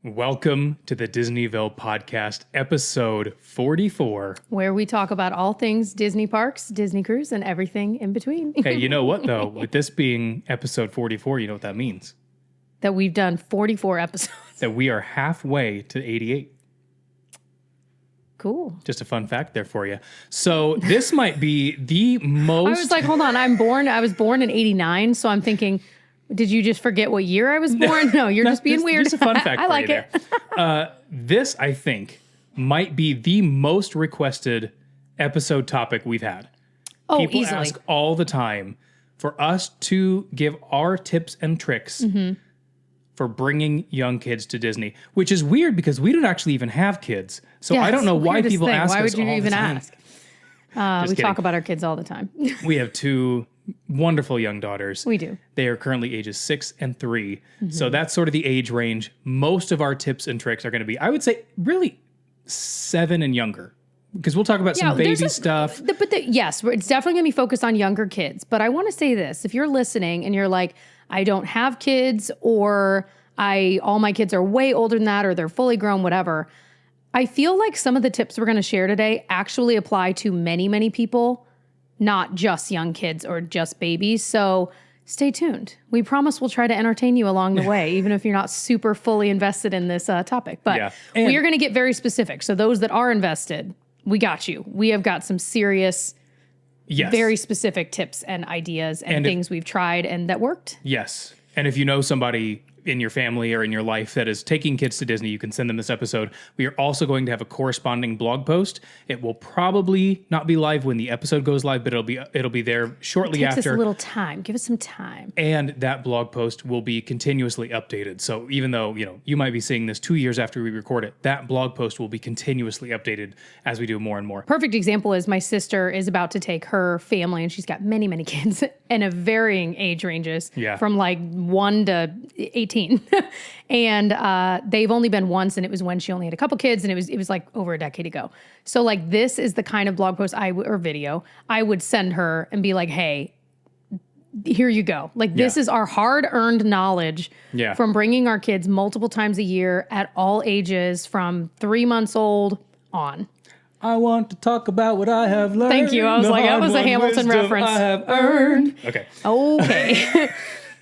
Welcome to the Disneyville Podcast, episode 44. Where we talk about all things Disney parks, Disney cruise, and everything in between. Hey, you know what, though? With this being episode 44, you know what that means? That we've done 44 episodes. That we are halfway to 88. Cool. Just a fun fact there for you. So this might be the most... I was like, hold on, I was born in 89, so I'm thinking... Did you just forget what year I was born? No, you're just being weird. Just a fun fact I for like you it. there. This, I think, might be the most requested episode topic we've had. Oh, People easily. ask all the time for us to give our tips and tricks for bringing young kids to Disney, which is weird because we don't actually even have kids. So Yeah, I don't know it's the why weirdest people thing. ask Why us would you all even the time. ask? We talk about our kids all the time. We have two wonderful young daughters. We do. They are currently ages 6 and 3. So that's sort of the age range. Most of our tips and tricks are going to be, I would say, really 7 and younger. Because we'll talk about some baby stuff. Yes, it's definitely going to be focused on younger kids. But I want to say this. If you're listening and you're like, I don't have kids, or all my kids are way older than that, or they're fully grown, whatever. I feel like some of the tips we're going to share today actually apply to many, many people, not just young kids or just babies. So stay tuned. We promise we'll try to entertain you along the way, even if you're not super fully invested in this topic. But we are going to get very specific. So those that are invested, we got you. We have got some serious, very specific tips and ideas and things we've tried and that worked. Yes. And if you know somebody in your family or in your life that is taking kids to Disney, you can send them this episode. We are also going to have a corresponding blog post. It will probably not be live when the episode goes live, but it'll be there shortly after. It takes us a little time. Give us some time. And that blog post will be continuously updated. So even though, you might be seeing this 2 years after we record it, that blog post will be continuously updated as we do more and more. Perfect example is my sister is about to take her family, and she's got many, many kids in a varying age ranges from like 1 to 18. And they've only been once, and it was when she only had a couple kids, and it was like over a decade ago. So like this is the kind of blog post or video I would send her and be like, hey, here you go. Like this is our hard-earned knowledge from bringing our kids multiple times a year at all ages from 3 months old on. I want to talk about what I have learned. Thank you. I was like, that was a Hamilton reference. I have earned. Okay.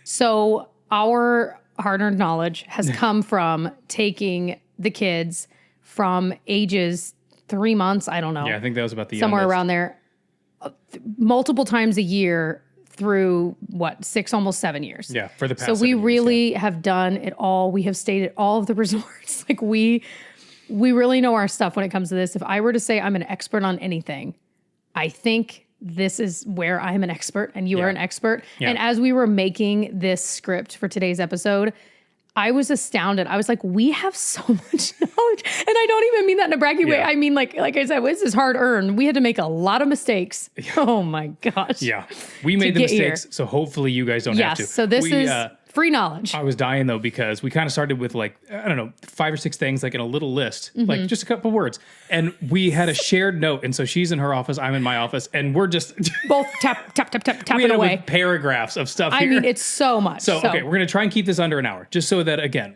So our hard-earned knowledge has come from taking the kids from ages 3 months, I don't know. Yeah, I think that was about the somewhere youngest. around there, multiple times a year through 6, almost 7 years. Yeah, for the past So we 7 years, really have done it all. We have stayed at all of the resorts. Like we really know our stuff when it comes to this. If I were to say I'm an expert on anything, I think this is where I'm an expert and you are an expert. Yeah. And as we were making this script for today's episode, I was astounded. I was like, we have so much knowledge. And I don't even mean that in a braggy way. I mean, like I said, this is hard earned. We had to make a lot of mistakes. Oh my gosh. Yeah. We made the mistakes, so hopefully you guys don't have to. Yes, so this is free knowledge. I was dying though because we kind of started with 5 or 6 things like in a little list, like just a couple words. And we had a shared note. And so she's in her office, I'm in my office, and we're just both tapping away. With paragraphs of stuff here. I mean, it's so much. So, okay, we're going to try and keep this under an hour, just so that, again,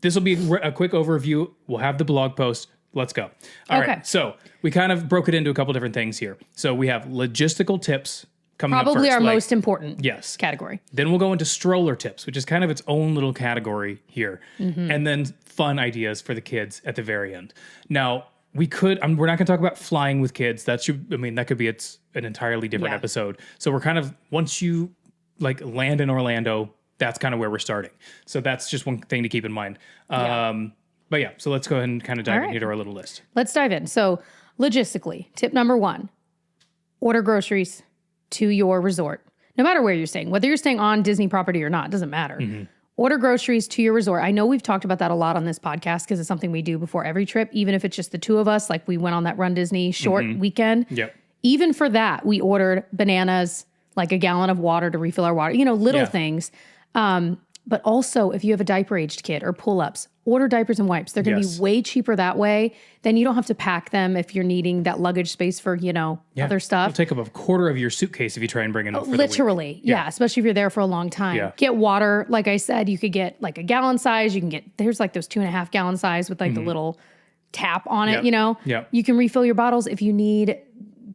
this will be a quick overview. We'll have the blog post. Let's go. All right. So we kind of broke it into a couple different things here. So we have logistical tips coming up first. Probably our most important category. Then we'll go into stroller tips, which is kind of its own little category here. And then fun ideas for the kids at the very end. Now, we're not going to talk about flying with kids. That could be an entirely different episode. So we're kind of, once you land in Orlando, that's kind of where we're starting. So that's just one thing to keep in mind. But yeah, so let's go ahead and kind of dive into our little list. Let's dive in. So logistically, tip number 1, order groceries to your resort. No matter where you're staying, whether you're staying on Disney property or not, doesn't matter. Order groceries to your resort. I know we've talked about that a lot on this podcast because it's something we do before every trip, even if it's just the two of us, like we went on that Run Disney short weekend. Yep. Even for that, we ordered bananas, like a gallon of water to refill our water, little things. But also if you have a diaper aged kid or pull-ups, order diapers and wipes. They're going to Yes. be way cheaper that way. Then you don't have to pack them if you're needing that luggage space for, other stuff. It'll take up a quarter of your suitcase if you try and bring it up for Literally. the week. Yeah. Especially if you're there for a long time. Yeah. Get water. Like I said, you could get like a gallon size. You can get, there's like those 2.5 gallon size with like the little tap on it, Yep. You can refill your bottles if you need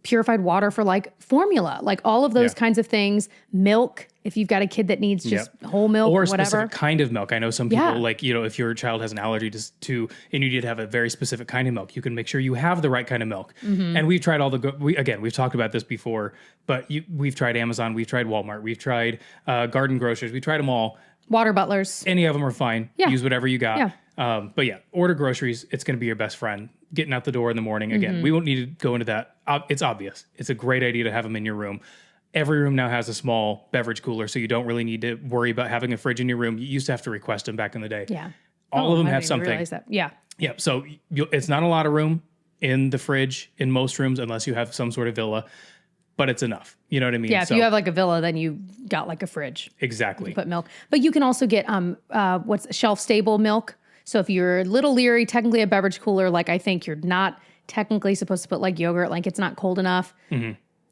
purified water for like formula, like all of those kinds of things. Milk, if you've got a kid that needs just whole milk or or a whatever. specific kind of milk. I know some people Yeah. like, if your child has an allergy to and you need to have a very specific kind of milk, you can make sure you have the right kind of milk. And we've tried we've talked about this before, but we've tried Amazon, we've tried Walmart, we've tried Garden Grocers, we tried them all. Water butlers. Any of them are fine. Yeah. Use whatever you got. Yeah. But yeah, order groceries. It's going to be your best friend. Getting out the door in the morning. Again, we won't need to go into that. It's obvious. It's a great idea to have them in your room. Every room now has a small beverage cooler, so you don't really need to worry about having a fridge in your room. You used to have to request them back in the day. Yeah. All of them I have didn't even something. realize that. Yeah. Yeah, so it's not a lot of room in the fridge in most rooms unless you have some sort of villa, but it's enough. You know what I mean? Yeah. If you have like a villa, then you got like a fridge. Exactly. Put milk. But you can also get what's shelf stable milk. So if you're a little leery, technically a beverage cooler, like I think you're not technically supposed to put like yogurt, like it's not cold enough.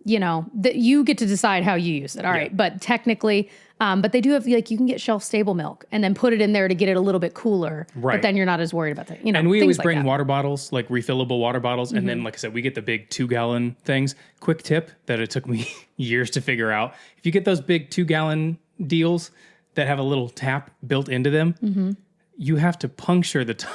You get to decide how you use it. All right. But technically, but they do have like, you can get shelf stable milk and then put it in there to get it a little bit cooler. Right. But then you're not as worried about that. And we things always like bring that. water bottles, like refillable water bottles. And then, like I said, we get the big 2-gallon things. Quick tip that it took me years to figure out. If you get those big 2-gallon deals that have a little tap built into them, you have to puncture the top.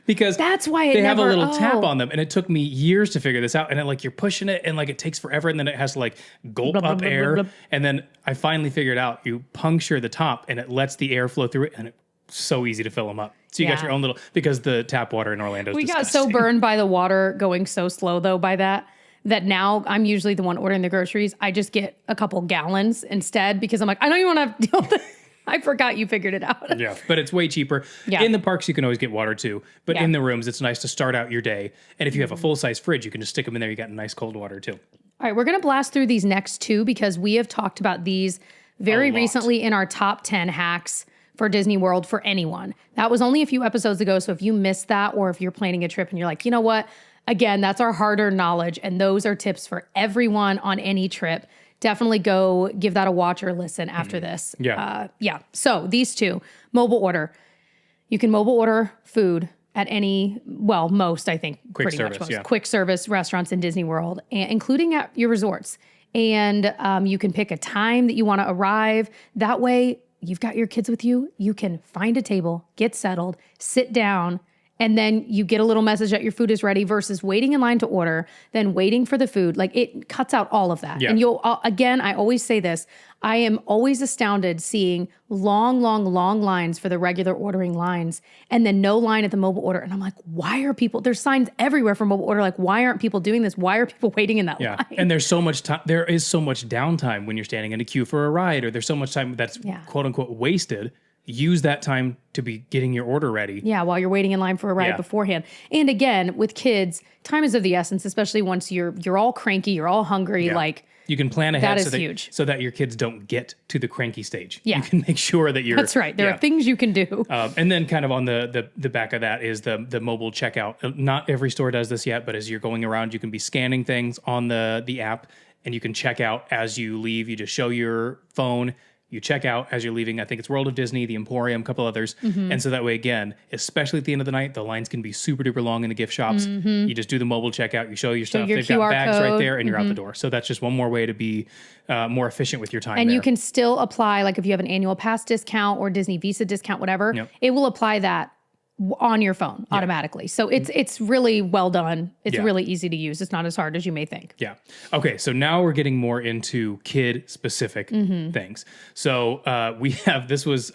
Because that's why they have a little tap on them, and it took me years to figure this out. And you're pushing it, and like it takes forever, and then it has to like gulp Blah, blah, up blah, air, blah, blah. and then I finally figured out you puncture the top, and it lets the air flow through it, and it's so easy to fill them up. So you got Yeah. your own little because the tap water in Orlando is We got disgusting. so burned by the water going so slow though by that now I'm usually the one ordering the groceries. I just get a couple gallons instead because I'm like, I don't even want to deal with it. I forgot you figured it out. Yeah, but it's way cheaper. Yeah. In the parks, you can always get water too. But Yeah. in the rooms, it's nice to start out your day. And if you have a full-size fridge, you can just stick them in there. You got nice cold water too. All right, we're going to blast through these next two because we have talked about these very lot. recently in our top 10 hacks for Disney World for anyone. That was only a few episodes ago. So if you missed that or if you're planning a trip and you're like, you know what? Again, that's our hard-earned knowledge. And those are tips for everyone on any trip. Definitely go give that a watch or listen after this. Yeah. So these two, mobile order. You can mobile order food at most, I think, Quick pretty service, much most yeah. quick service restaurants in Disney World, and including at your resorts. And you can pick a time that you want to arrive. That way, you've got your kids with you. You can find a table, get settled, sit down, and then you get a little message that your food is ready versus waiting in line to order, then waiting for the food. Like it cuts out all of that. Yeah. And you'll, again, I always say this, I am always astounded seeing long lines for the regular ordering lines and then no line at the mobile order. And I'm like, why are people, there's signs everywhere for mobile order. Like, why aren't people doing this? Why are people waiting in that Yeah. line? And there's so much time. There is so much downtime when you're standing in a queue for a ride, or there's so much time that's quote unquote wasted. Use that time to be getting your order ready. Yeah, while you're waiting in line for a ride beforehand. And again, with kids, time is of the essence, especially once you're all cranky, you're all hungry. Yeah. Like you can plan ahead that is huge. so that your kids don't get to the cranky stage. Yeah. You can make sure that you're that's right. There are things you can do. And then kind of on the back of that is the mobile checkout. Not every store does this yet, but as you're going around, you can be scanning things on the app and you can check out as you leave. You just show your phone. You check out as you're leaving. I think it's World of Disney, the Emporium, a couple others. And so that way, again, especially at the end of the night, the lines can be super duper long in the gift shops. You just do the mobile checkout. You show your stuff. your They've QR got bags right code. there and you're out the door. So that's just one more way to be more efficient with your time. And there. you can still apply, like if you have an annual pass discount or Disney Visa discount, whatever, it will apply that on your phone automatically. So it's really well done. It's really easy to use. It's not as hard as you may think. Yeah. Okay. So now we're getting more into kid specific things. So this was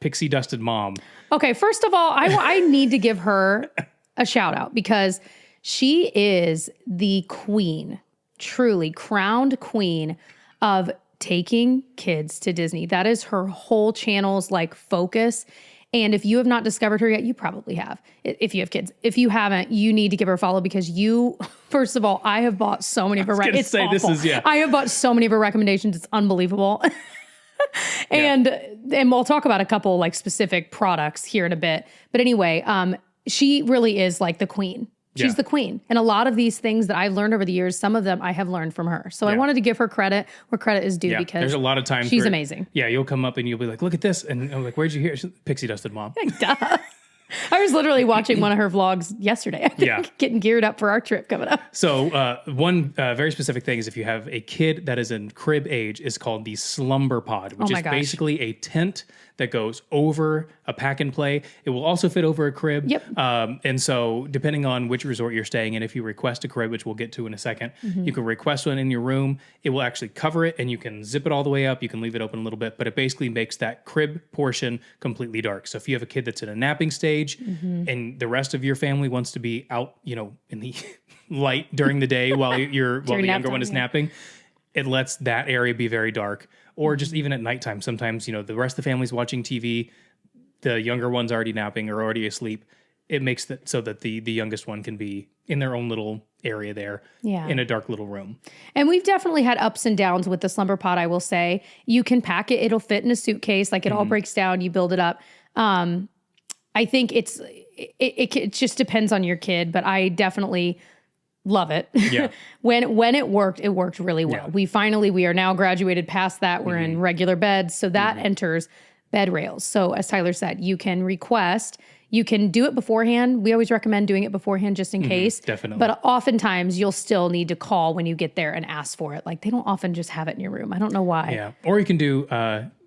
Pixie Dusted Mom. Okay. First of all, I need to give her a shout out because she is the queen, truly crowned queen of taking kids to Disney. That is her whole channel's like focus. And if you have not discovered her yet, you probably have. If you have kids, if you haven't, you need to give her a follow because first of all, I have bought so many of her. I have bought so many of her recommendations. It's unbelievable. And we'll talk about a couple like specific products here in a bit. But anyway, she really is like the queen. She's the queen. And a lot of these things that I've learned over the years, some of them I have learned from her. So I wanted to give her credit where credit is due because there's a lot of times she's amazing. Yeah, you'll come up and you'll be like, look at this. And I'm like, where'd you hear it? Pixie dusted, Mom. Duh. I was literally watching one of her vlogs yesterday, I think, getting geared up for our trip coming up. So one very specific thing is if you have a kid that is in crib age is called the slumber pod, which is basically a tent that goes over a pack and play. It will also fit over a crib. Yep. And so depending on which resort you're staying in, if you request a crib, which we'll get to in a second, you can request one in your room. It will actually cover it and you can zip it all the way up. You can leave it open a little bit, but it basically makes that crib portion completely dark. So if you have a kid that's in a napping stage and the rest of your family wants to be out, in the light during the day while the younger one is napping, it lets that area be very dark. Or just even at nighttime, sometimes, the rest of the family's watching TV, the younger one's already napping or already asleep. It makes it so that the youngest one can be in their own little area there in a dark little room. And we've definitely had ups and downs with the slumber pod, I will say. You can pack it. It'll fit in a suitcase. Like it all breaks down. You build it up. I think it just depends on your kid, but I definitely love it. Yeah. When it worked really well. Yeah. We are now graduated past that. We're in regular beds. So that enters bed rails. So as Tyler said, you can request, you can do it beforehand. We always recommend doing it beforehand just in case. Definitely. But oftentimes you'll still need to call when you get there and ask for it. Like they don't often just have it in your room. I don't know why. Yeah. Or you can do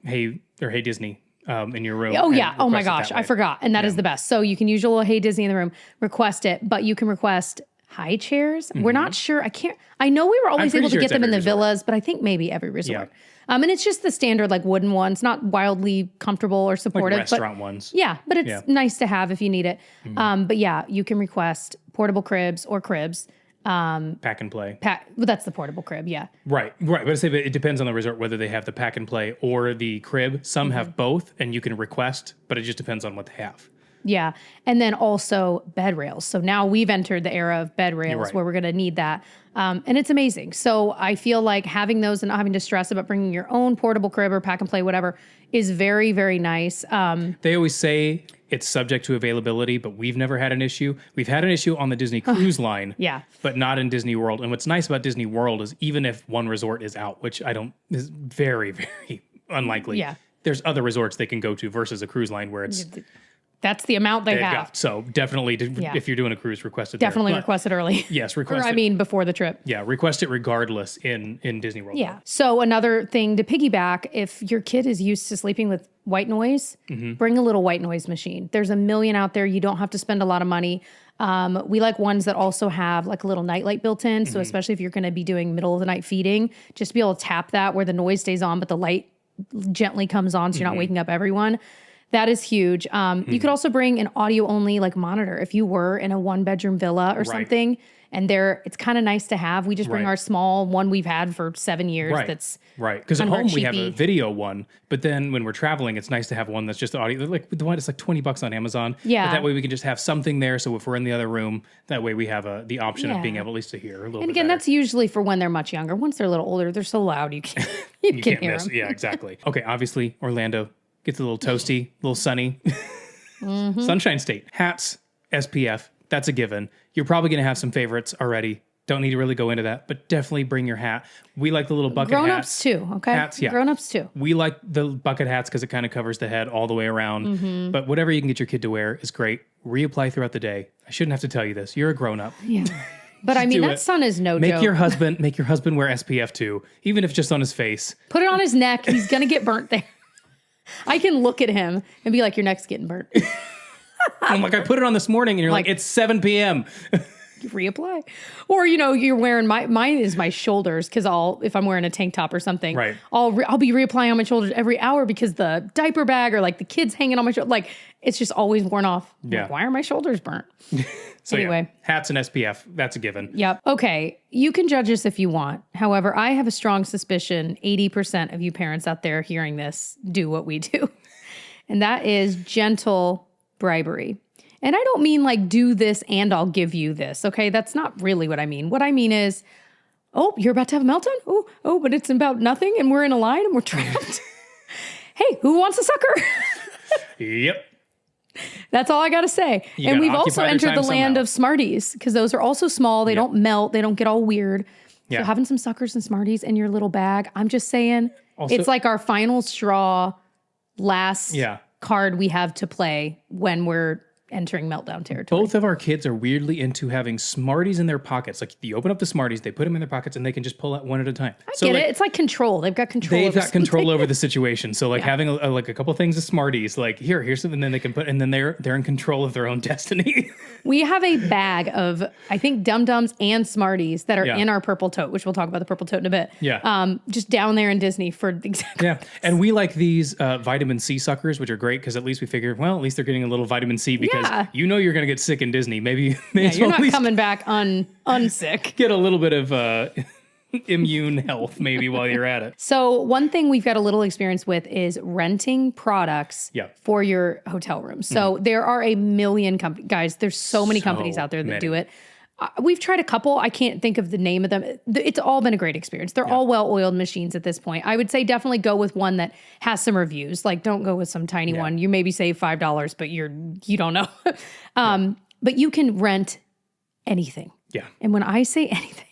Hey Disney in your room. Oh yeah. Oh my gosh. I forgot. And that is the best. So you can use your little Hey Disney in the room, request it, but you can request high chairs. We're not sure. I know we were always able to get them in the villas, but I think maybe every resort. Yeah. And it's just the standard like wooden ones, not wildly comfortable or supportive. Like restaurant ones. Yeah, but it's nice to have if you need it. But yeah, you can request portable cribs or cribs. Pack and play. Well, that's the portable crib, yeah. Right. But I say it depends on the resort whether they have the pack and play or the crib. Some have both, and you can request, but it just depends on what they have. Yeah. And then also bed rails. So now we've entered the era of bed rails where we're going to need that. And it's amazing. So I feel like having those and not having to stress about bringing your own portable crib or pack and play, whatever, is very, very nice. They always say it's subject to availability, but we've never had an issue. We've had an issue on the Disney Cruise Line, but not in Disney World. And what's nice about Disney World is even if one resort is out, which is very, very unlikely, there's other resorts they can go to versus a cruise line where it's... That's the amount they have. So definitely, if you're doing a cruise, request it definitely there. Request it early. Yes, request it. Before the trip. Yeah, request it regardless in Disney World. Yeah. So another thing to piggyback, if your kid is used to sleeping with white noise, bring a little white noise machine. There's a million out there. You don't have to spend a lot of money. We like ones that also have like a little nightlight built in. So especially if you're going to be doing middle of the night feeding, just to be able to tap that where the noise stays on, but the light gently comes on so you're not waking up everyone. That is huge. You could also bring an audio only like monitor if you were in a 1-bedroom villa or something. And it's kind of nice to have. We just bring our small one we've had for 7 years. That's because at home we have a video one, but then when we're traveling, it's nice to have one that's just audio. Like the one that's like $20 on Amazon. Yeah. But that way we can just have something there. So if we're in the other room, that way we have the option of being able at least to hear a little. And bit again, better. That's usually for when they're much younger. Once they're a little older, they're so loud you can't hear miss. them. Yeah, exactly. Okay, obviously Orlando. Gets a little toasty, a little sunny. Sunshine State. Hats, SPF, that's a given. You're probably going to have some favorites already. Don't need to really go into that, but definitely bring your hat. We like the little bucket Grown-ups too, okay? Hats, yeah. Grown-ups too. We like the bucket hats because it kind of covers the head all the way around. But whatever you can get your kid to wear is great. Reapply throughout the day. I shouldn't have to tell you this. You're a grown-up. Yeah. But I mean, that sun is no joke. Make your husband wear SPF too, even if just on his face. Put it on his neck. He's going to get burnt there. I can look at him and be like, your neck's getting burnt. I'm like, I put it on this morning and you're like it's 7 p.m. Reapply. Or, you're wearing mine is my shoulders because if I'm wearing a tank top or something, I'll be reapplying on my shoulders every hour because the diaper bag or like the kids hanging on my shoulder, like it's just always worn off. Yeah. Like, why are my shoulders burnt? So anyway, hats and SPF, that's a given. Yep. Okay. You can judge us if you want. However, I have a strong suspicion 80% of you parents out there hearing this do what we do. And that is gentle bribery. And I don't mean like do this and I'll give you this. Okay. That's not really what I mean. What I mean is, oh, you're about to have a meltdown? Oh, but it's about nothing and we're in a line and we're trapped. hey, who wants a sucker? Yep. That's all I got to say. And we've also entered the land of Smarties because those are also small. They don't melt. They don't get all weird. So having some suckers and Smarties in your little bag, I'm just saying also, it's like our final straw, last card we have to play when we're entering meltdown territory. Both of our kids are weirdly into having Smarties in their pockets. Like you open up the Smarties, they put them in their pockets, and they can just pull out one at a time. I get it. It's like control. They've got control. They've got control over the situation. So like having a couple things of Smarties, like here's something, then they can put, and then they're in control of their own destiny. We have a bag of, I think, Dum Dums and Smarties that are in our purple tote, which we'll talk about the purple tote in a bit. Yeah. Just down there in Disney for exactly. Yeah. And we like these vitamin C suckers, which are great because at least we figured, well, at least they're getting a little vitamin C because you're going to get sick in Disney. Maybe you're not coming back unsick. Get a little bit of immune health maybe while you're at it. So one thing we've got a little experience with is renting products for your hotel room. So there are a million companies. Guys, there's so many companies out there that do it. We've tried a couple. I can't think of the name of them. It's all been a great experience. They're all well-oiled machines at this point. I would say definitely go with one that has some reviews. Like don't go with some tiny one. You maybe save $5, but you don't know. But you can rent anything. Yeah. And when I say anything,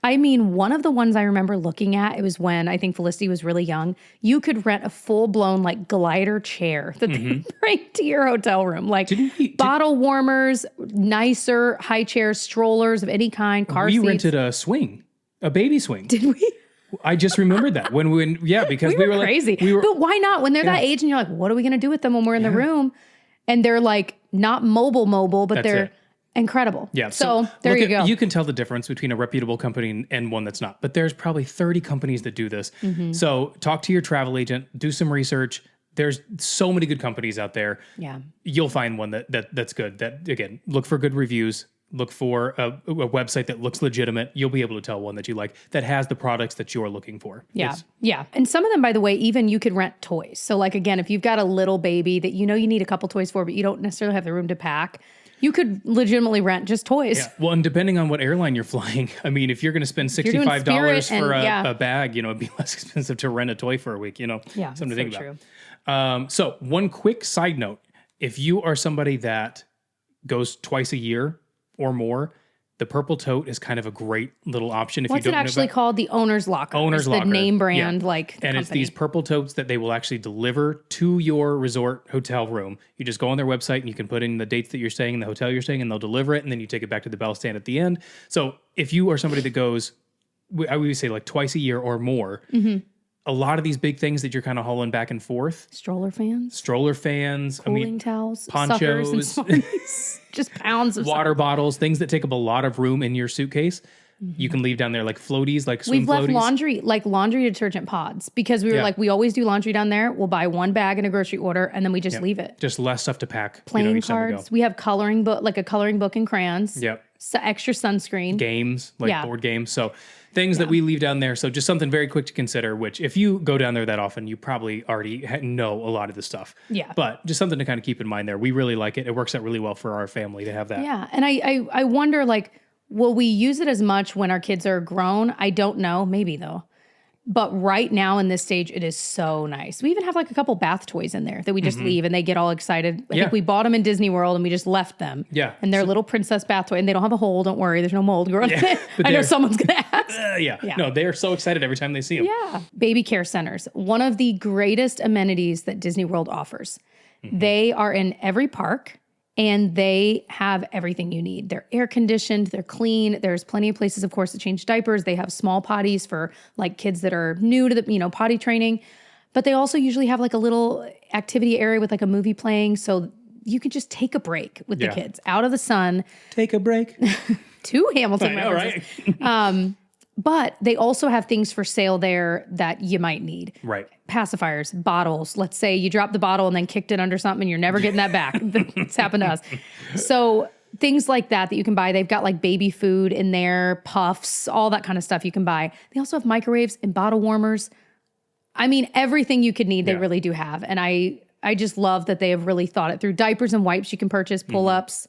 I mean, one of the ones I remember looking at, it was when I think Felicity was really young. You could rent a full-blown like glider chair that they bring to your hotel room. Like bottle warmers, nicer high chairs, strollers of any kind, car seats. We rented a swing, a baby swing. Did we? I just remembered that because we were crazy. Like, but why not? When they're that age and you're like, what are we going to do with them when we're in the room? And they're like not mobile, but they're incredible. Yeah. So there you go. You can tell the difference between a reputable company and one that's not. But there's probably 30 companies that do this. So talk to your travel agent, do some research. There's so many good companies out there. Yeah. You'll find one that's good. That again, look for good reviews. Look for a website that looks legitimate. You'll be able to tell one that you like that has the products that you're looking for. Yeah. Yeah. And some of them, by the way, even you could rent toys. So like, again, if you've got a little baby that you need a couple toys for, but you don't necessarily have the room to pack, you could legitimately rent just toys. Yeah. Well, and depending on what airline you're flying, I mean, if you're going to spend $65 for a bag, it'd be less expensive to rent a toy for a week, Yeah, something to think about. So one quick side note, if you are somebody that goes twice a year or more, the purple tote is kind of a great little option. If What's you don't it actually called? The Owner's Locker. Owner's Locker. The name brand, It's these purple totes that they will actually deliver to your resort hotel room. You just go on their website and you can put in the dates that you're staying in the hotel you're staying, and they'll deliver it, and then you take it back to the bell stand at the end. So if you are somebody that goes, I would say like twice a year or more, a lot of these big things that you're kind of hauling back and forth. Stroller fans. Cooling towels. Ponchos. Just pounds of water bottles, things that take up a lot of room in your suitcase. You can leave down there like floaties, like swim floaties. We've left laundry detergent pods because we were like, we always do laundry down there. We'll buy one bag in a grocery order and then we just leave it. Just less stuff to pack. Playing cards. We have coloring book, like a coloring book and crayons. Yep. So extra sunscreen. Games, like board games. So things that we leave down there. So just something very quick to consider, which if you go down there that often, you probably already know a lot of the stuff. Yeah. But just something to kind of keep in mind there. We really like it. It works out really well for our family to have that. Yeah. And I wonder, like, will we use it as much when our kids are grown? I don't know. Maybe though. But right now in this stage, it is so nice. We even have like a couple bath toys in there that we just leave and they get all excited. I think we bought them in Disney World and we just left them. Yeah. And they're little princess bath toy and they don't have a hole. Don't worry. There's no mold growing. Yeah, I know someone's going to ask. No, they are so excited every time they see them. Yeah. Baby care centers. One of the greatest amenities that Disney World offers. They are in every park. And they have everything you need. They're air conditioned, they're clean. There's plenty of places, of course, to change diapers. They have small potties for like kids that are new to the, potty training. But they also usually have like a little activity area with like a movie playing. So you can just take a break with the kids out of the sun. Take a break. 2 Hamilton references. Right. But they also have things for sale there that you might need. Right. Pacifiers, bottles. Let's say you dropped the bottle and then kicked it under something and you're never getting that back. It's happened to us. So things like that you can buy. They've got like baby food in there, puffs, all that kind of stuff you can buy. They also have microwaves and bottle warmers. I mean, everything you could need, they really do have. And I just love that they have really thought it through. Diapers and wipes you can purchase, pull-ups.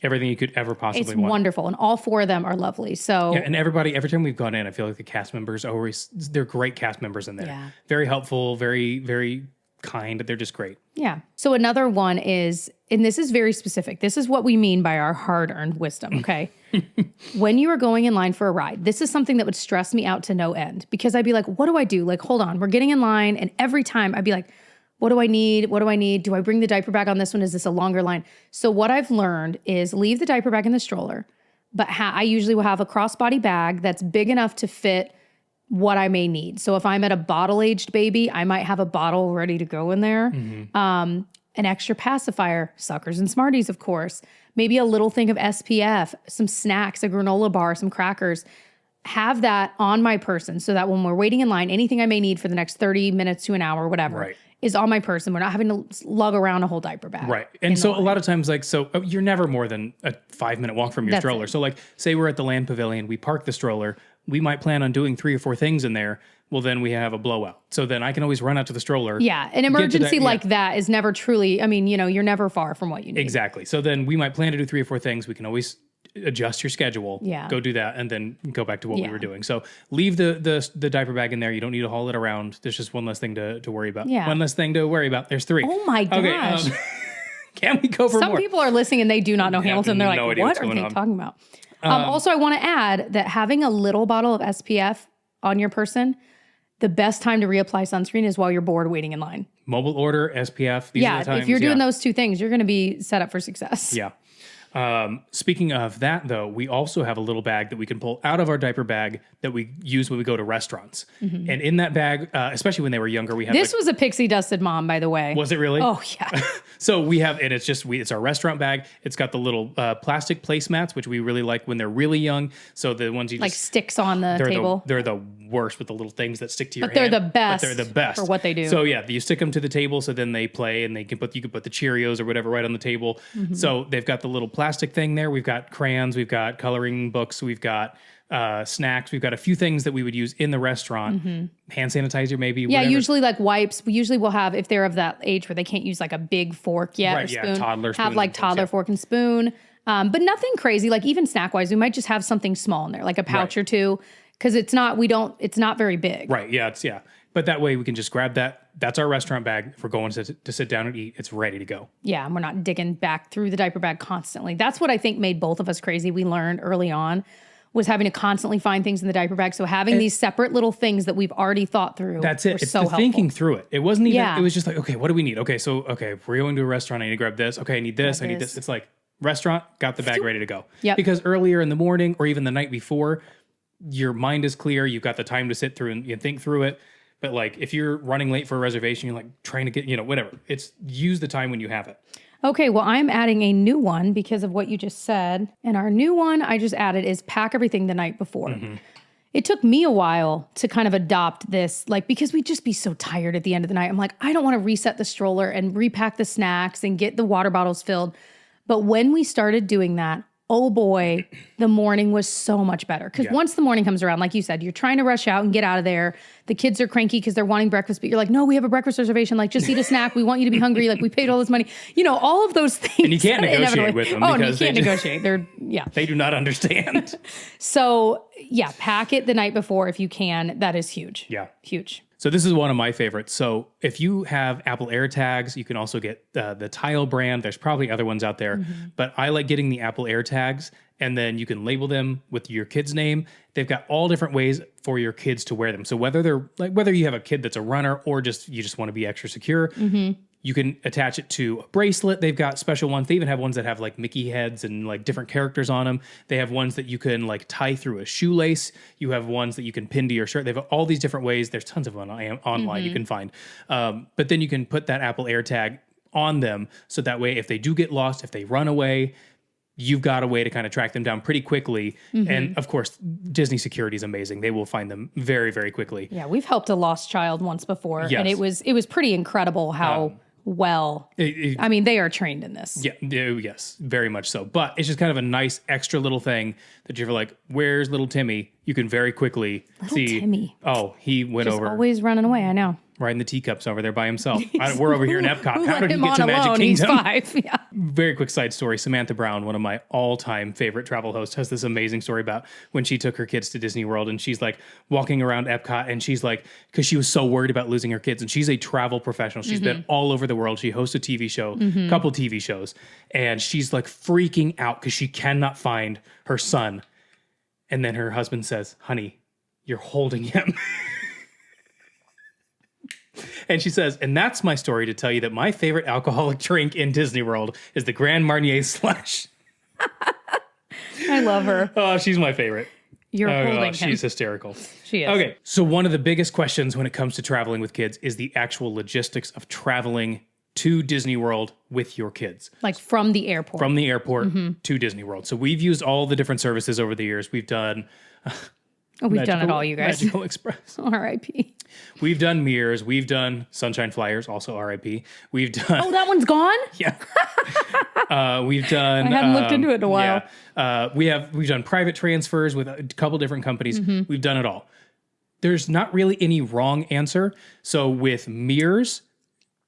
Everything you could ever possibly want. It's wonderful. And all 4 of them are lovely. So and every time we've gone in, I feel like the cast members they're great cast members in there. Yeah. Very helpful, very, very kind. They're just great. Yeah. So another one is, and this is very specific. This is what we mean by our hard-earned wisdom, okay? When you are going in line for a ride, this is something that would stress me out to no end because I'd be like, what do I do? Like, hold on, we're getting in line. And every time I'd be like, what do I need? What do I need? Do I bring the diaper bag on this one? Is this a longer line? So what I've learned is leave the diaper bag in the stroller, but I usually will have a crossbody bag that's big enough to fit what I may need. So if I'm at a bottle-aged baby, I might have a bottle ready to go in there. An extra pacifier, Suckers and Smarties, of course. Maybe a little thing of SPF, some snacks, a granola bar, some crackers. Have that on my person so that when we're waiting in line, anything I may need for the next 30 minutes to an hour, whatever, is on my person. We're not having to lug around a whole diaper bag. Right. And so a lot of times, like, you're never more than a 5-minute walk from your stroller. It. So like, say we're at the land pavilion, we park the stroller, we might plan on doing 3 or 4 things in there. Well, then we have a blowout. So then I can always run out to the stroller. Yeah. An emergency like that is never truly, I mean, you're never far from what you need. Exactly. So then we might plan to do 3 or 4 things. We can always adjust your schedule, go do that, and then go back to what we were doing. So leave the diaper bag in there. You don't need to haul it around. There's just one less thing to worry about. Yeah. One less thing to worry about. There's 3. Oh my gosh. Okay, can we go for more? Some people are listening and they do not know Hamilton. They're like, what are they talking about? Also, I want to add that having a little bottle of SPF on your person, the best time to reapply sunscreen is while you're bored waiting in line. Mobile order, SPF. These are the times. If you're doing those 2 things, you're going to be set up for success. Yeah. Speaking of that, though, we also have a little bag that we can pull out of our diaper bag that we use when we go to restaurants. And in that bag, especially when they were younger, we have this was a pixie dusted mom, by the way. Was it really? Oh yeah. So we have, and it's our restaurant bag. It's got the little plastic placemats, which we really like when they're really young. So the ones you like just sticks on the table. They're the worst with the little things that stick to your hand. They're the best. But they're the best for what they do. So yeah, you stick them to the table, so then they play, and you can put the Cheerios or whatever right on the table. So they've got the little plastic thing there. We've got crayons, we've got coloring books, we've got snacks, we've got a few things that we would use in the restaurant. Hand sanitizer, maybe. Yeah, whatever. usually like wipes. We usually will have, if they're of that age where they can't use like a big fork yet or spoon, toddler spoon have like toddler fork and spoon. But nothing crazy. Like even snack wise, we might just have something small in there, like a pouch or 2, because it's not very big. Right. Yeah. But that way we can just grab that. That's our restaurant bag. If we're going to sit down and eat, it's ready to go. Yeah, and we're not digging back through the diaper bag constantly. That's what I think made both of us crazy. We learned early on was having to constantly find things in the diaper bag. So having these separate little things that we've already thought through. That's it. It's so the thinking through it. It wasn't even, it was just like, okay, what do we need? Okay, if we're going to a restaurant, I need to grab this. Okay, I need this. I need this. It's like restaurant, got the bag ready to go. Yep. Because earlier in the morning or even the night before, your mind is clear. You've got the time to sit through and you think through it. But like if you're running late for a reservation, you're like trying to get, whatever. It's use the time when you have it. Okay, well, I'm adding a new one because of what you just said. And our new one I just added is pack everything the night before. It took me a while to kind of adopt this, like, because we'd just be so tired at the end of the night. I'm like, I don't want to reset the stroller and repack the snacks and get the water bottles filled. But when we started doing that, oh boy, the morning was so much better. Because once the morning comes around, like you said, you're trying to rush out and get out of there. The kids are cranky because they're wanting breakfast, but you're like, no, we have a breakfast reservation. Like, just eat a snack. We want you to be hungry. Like, we paid all this money. All of those things. And you can't negotiate with them. Oh, you can't negotiate. They do not understand. So, yeah, pack it the night before if you can. That is huge. Yeah. Huge. So this is one of my favorites. So if you have Apple AirTags, you can also get the Tile brand. There's probably other ones out there, but I like getting the Apple AirTags, and then you can label them with your kid's name. They've got all different ways for your kids to wear them. So whether you have a kid that's a runner or you just want to be extra secure, you can attach it to a bracelet. They've got special ones. They even have ones that have like Mickey heads and like different characters on them. They have ones that you can like tie through a shoelace. You have ones that you can pin to your shirt. They have all these different ways. There's tons of them online you can find. But then you can put that Apple AirTag on them. So that way, if they do get lost, if they run away, you've got a way to kind of track them down pretty quickly. And of course, Disney security is amazing. They will find them very, very quickly. Yeah, we've helped a lost child once before. And it was pretty incredible how I mean, they are trained in this. Yeah, yes, very much so. But it's just kind of a nice extra little thing that you're like, where's little Timmy? You can very quickly see. Timmy. Oh, he went Just over. Always running away, I know. riding the teacups over there by himself. We're over here in Epcot. How Let did he him get on to Magic alone. Kingdom? He's 5. Yeah. Very quick side story. Samantha Braun, one of my all-time favorite travel hosts, has this amazing story about when she took her kids to Disney World, and she's like walking around Epcot, and she's like, because she was so worried about losing her kids, and she's a travel professional. She's been all over the world. She hosts a TV show, a couple TV shows, and she's like freaking out because she cannot find her son. And then her husband says, honey, you're holding him. And she says, and that's my story to tell you that my favorite alcoholic drink in Disney World is the Grand Marnier Slush. I love her. Oh, she's my favorite. You're holding him. She's hysterical. She is. Okay, so one of the biggest questions when it comes to traveling with kids is the actual logistics of traveling to Disney World with your kids. Like from the airport. From the airport to Disney World. So we've used all the different services over the years. We've done... we've done it all, you guys. Magical Express. R.I.P. We've done Mirrors. We've done Sunshine Flyers, also R.I.P. We've done... Oh, that one's gone? Yeah. We've done... I hadn't looked into it in a while. Yeah. We've done private transfers with a couple different companies. We've done it all. There's not really any wrong answer. So with Mirrors,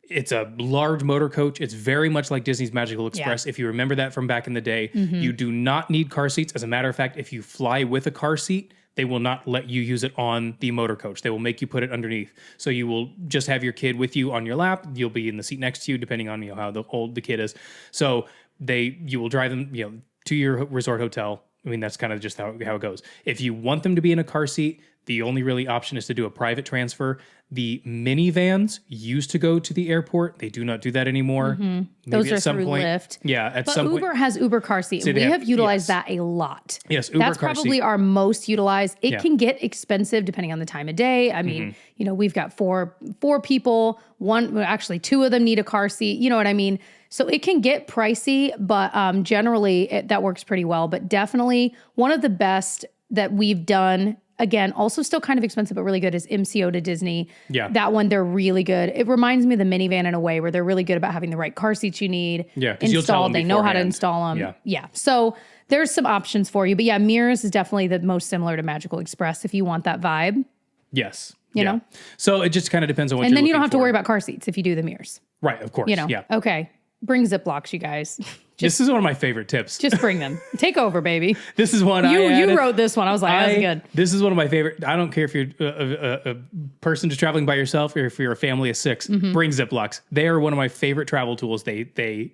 it's a large motor coach. It's very much like Disney's Magical Express. If you remember that from back in the day, you do not need car seats. As a matter of fact, if you fly with a car seat, they will not let you use it on the motor coach. They will make you put it underneath. So you will just have your kid with you on your lap. You'll be in the seat next to you, depending on how old the kid is. So you will drive them to your resort hotel. I mean, that's kind of just how it goes. If you want them to be in a car seat, the only really option is to do a private transfer. The minivans used to go to the airport. They do not do that anymore. Maybe Those are at some through point. Lyft. Yeah, at But some Uber point. has Uber car seat, and we have utilized that a lot. Yes, Uber That's car probably seat. our most utilized. It can get expensive depending on the time of day. I mean, we've got four people. Actually, 2 of them need a car seat. You know what I mean? So it can get pricey, but generally that works pretty well. But definitely one of the best that we've done. Again, also still kind of expensive, but really good, is MCO to Disney. Yeah. That one, they're really good. It reminds me of the minivan in a way where they're really good about having the right car seats you need. Yeah, 'cause you'll tell them They know how to beforehand. install them. Yeah. So there's some options for you. But yeah, Mirrors is definitely the most similar to Magical Express if you want that vibe. Yes. You know? So it just kind of depends on what And you're then you don't looking have to for. worry about car seats if you do the Mirrors. Right, of course. Yeah. Okay. Bring Ziplocks, you guys. This is one of my favorite tips. Just bring them. Take over, baby. This is one I You added. wrote this one. I was like, that's good. This is one of my favorite. I don't care if you're a person just traveling by yourself or if you're a family of 6. Bring Ziplocks. They are one of my favorite travel tools. They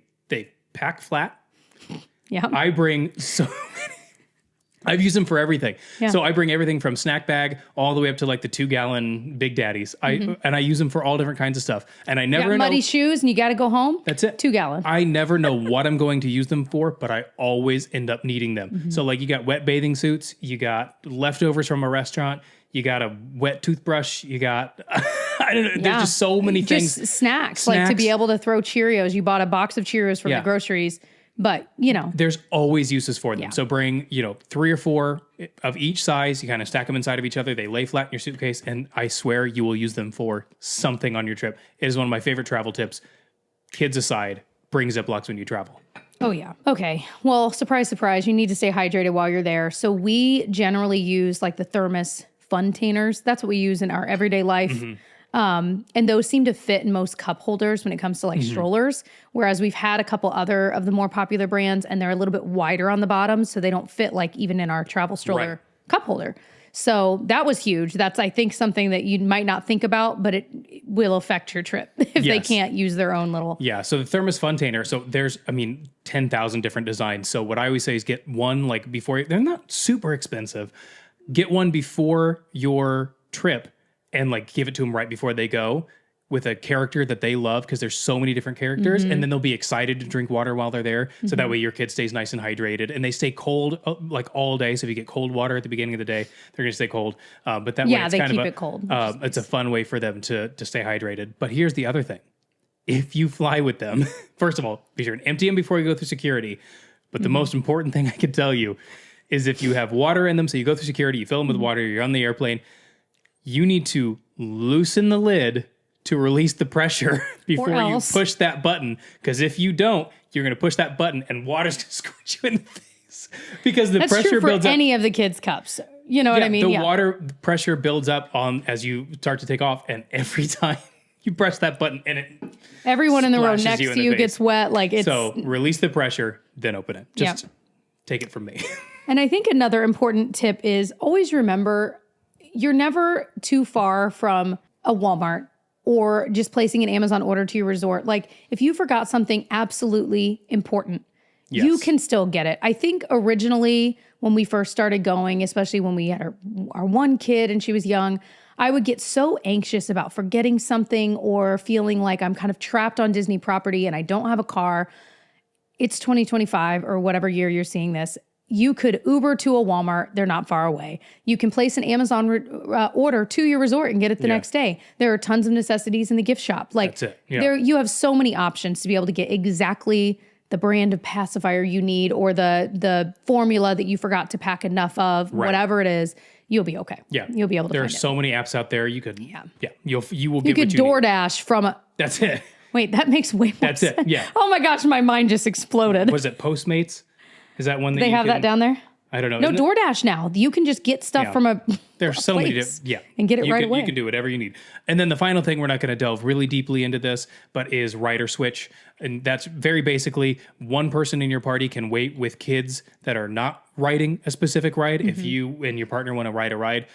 pack flat. Yeah. I bring so many. I've used them for everything. Yeah. So I bring everything from snack bag all the way up to like the 2-gallon Big Daddies. And I use them for all different kinds of stuff. And I never know. Muddy shoes and you got to go home. That's it. 2-gallon. I never know what I'm going to use them for, but I always end up needing them. So like you got wet bathing suits, you got leftovers from a restaurant, you got a wet toothbrush, you got, I don't know, there's just so many things. Just snacks, like to be able to throw Cheerios. You bought a box of Cheerios from the groceries, but There's always uses for them. So bring, 3 or 4 of each size. You kind of stack them inside of each other. They lay flat in your suitcase, and I swear you will use them for something on your trip. It is one of my favorite travel tips. Kids aside, bring Ziplocks when you travel. Oh, yeah. Okay. Well, surprise, surprise. You need to stay hydrated while you're there. So we generally use like the thermos funtainers. That's what we use in our everyday life. And those seem to fit in most cup holders when it comes to like strollers. Whereas we've had a couple other of the more popular brands and they're a little bit wider on the bottom. So they don't fit like even in our travel stroller cup holder. So that was huge. That's, I think, something that you might not think about, but it will affect your trip if they can't use their own little. Yeah. So the thermos funtainer. So there's, 10,000 different designs. So what I always say is get one like before, they're not super expensive. Get one before your trip and like give it to them right before they go with a character that they love, because there's so many different characters, and then they'll be excited to drink water while they're there. So that way your kid stays nice and hydrated, and they stay cold like all day. So if you get cold water at the beginning of the day, they're going to stay cold. But that way it's they kind keep of it cold. It's a fun way for them to stay hydrated. But here's the other thing. If you fly with them, first of all, be sure to empty them before you go through security. But the most important thing I can tell you is if you have water in them, so you go through security, you fill them with water, you're on the airplane, you need to loosen the lid to release the pressure before you push that button. Because if you don't, you're going to push that button and water's going to squirt you in the face. Because the That's pressure true for builds up. any of the kids' cups. You know what I mean? The water pressure builds up on as you start to take off, and every time you press that button, and it everyone in the row next you to you gets wet. Like it's so release the pressure, then open it. Just take it from me. And I think another important tip is always remember you're never too far from a Walmart or just placing an Amazon order to your resort. Like if you forgot something absolutely important, you can still get it. I think originally when we first started going, especially when we had our one kid and she was young, I would get so anxious about forgetting something or feeling like I'm kind of trapped on Disney property and I don't have a car. It's 2025 or whatever year you're seeing this. You could Uber to a Walmart. They're not far away. You can place an Amazon order to your resort and get it the next day. There are tons of necessities in the gift shop. Like that's it. Yeah. You have so many options to be able to get exactly the brand of pacifier you need or the formula that you forgot to pack enough of, whatever it is, you'll be okay. Yeah. You'll be able to There are find it. so many apps out there. You could, you will get You what could you need. DoorDash from a... That's it. Wait, that makes way more That's sense. it. Yeah. Oh my gosh, my mind just exploded. Was it Postmates? Is that one that They have that down there? I don't know. No, Isn't it? DoorDash now. You can just get stuff from a There's a so many place and get it right away. You can do whatever you need. And then the final thing, we're not going to delve really deeply into this, but is rider switch. And that's very basically one person in your party can wait with kids that are not riding a specific ride. If you and your partner want to ride a ride,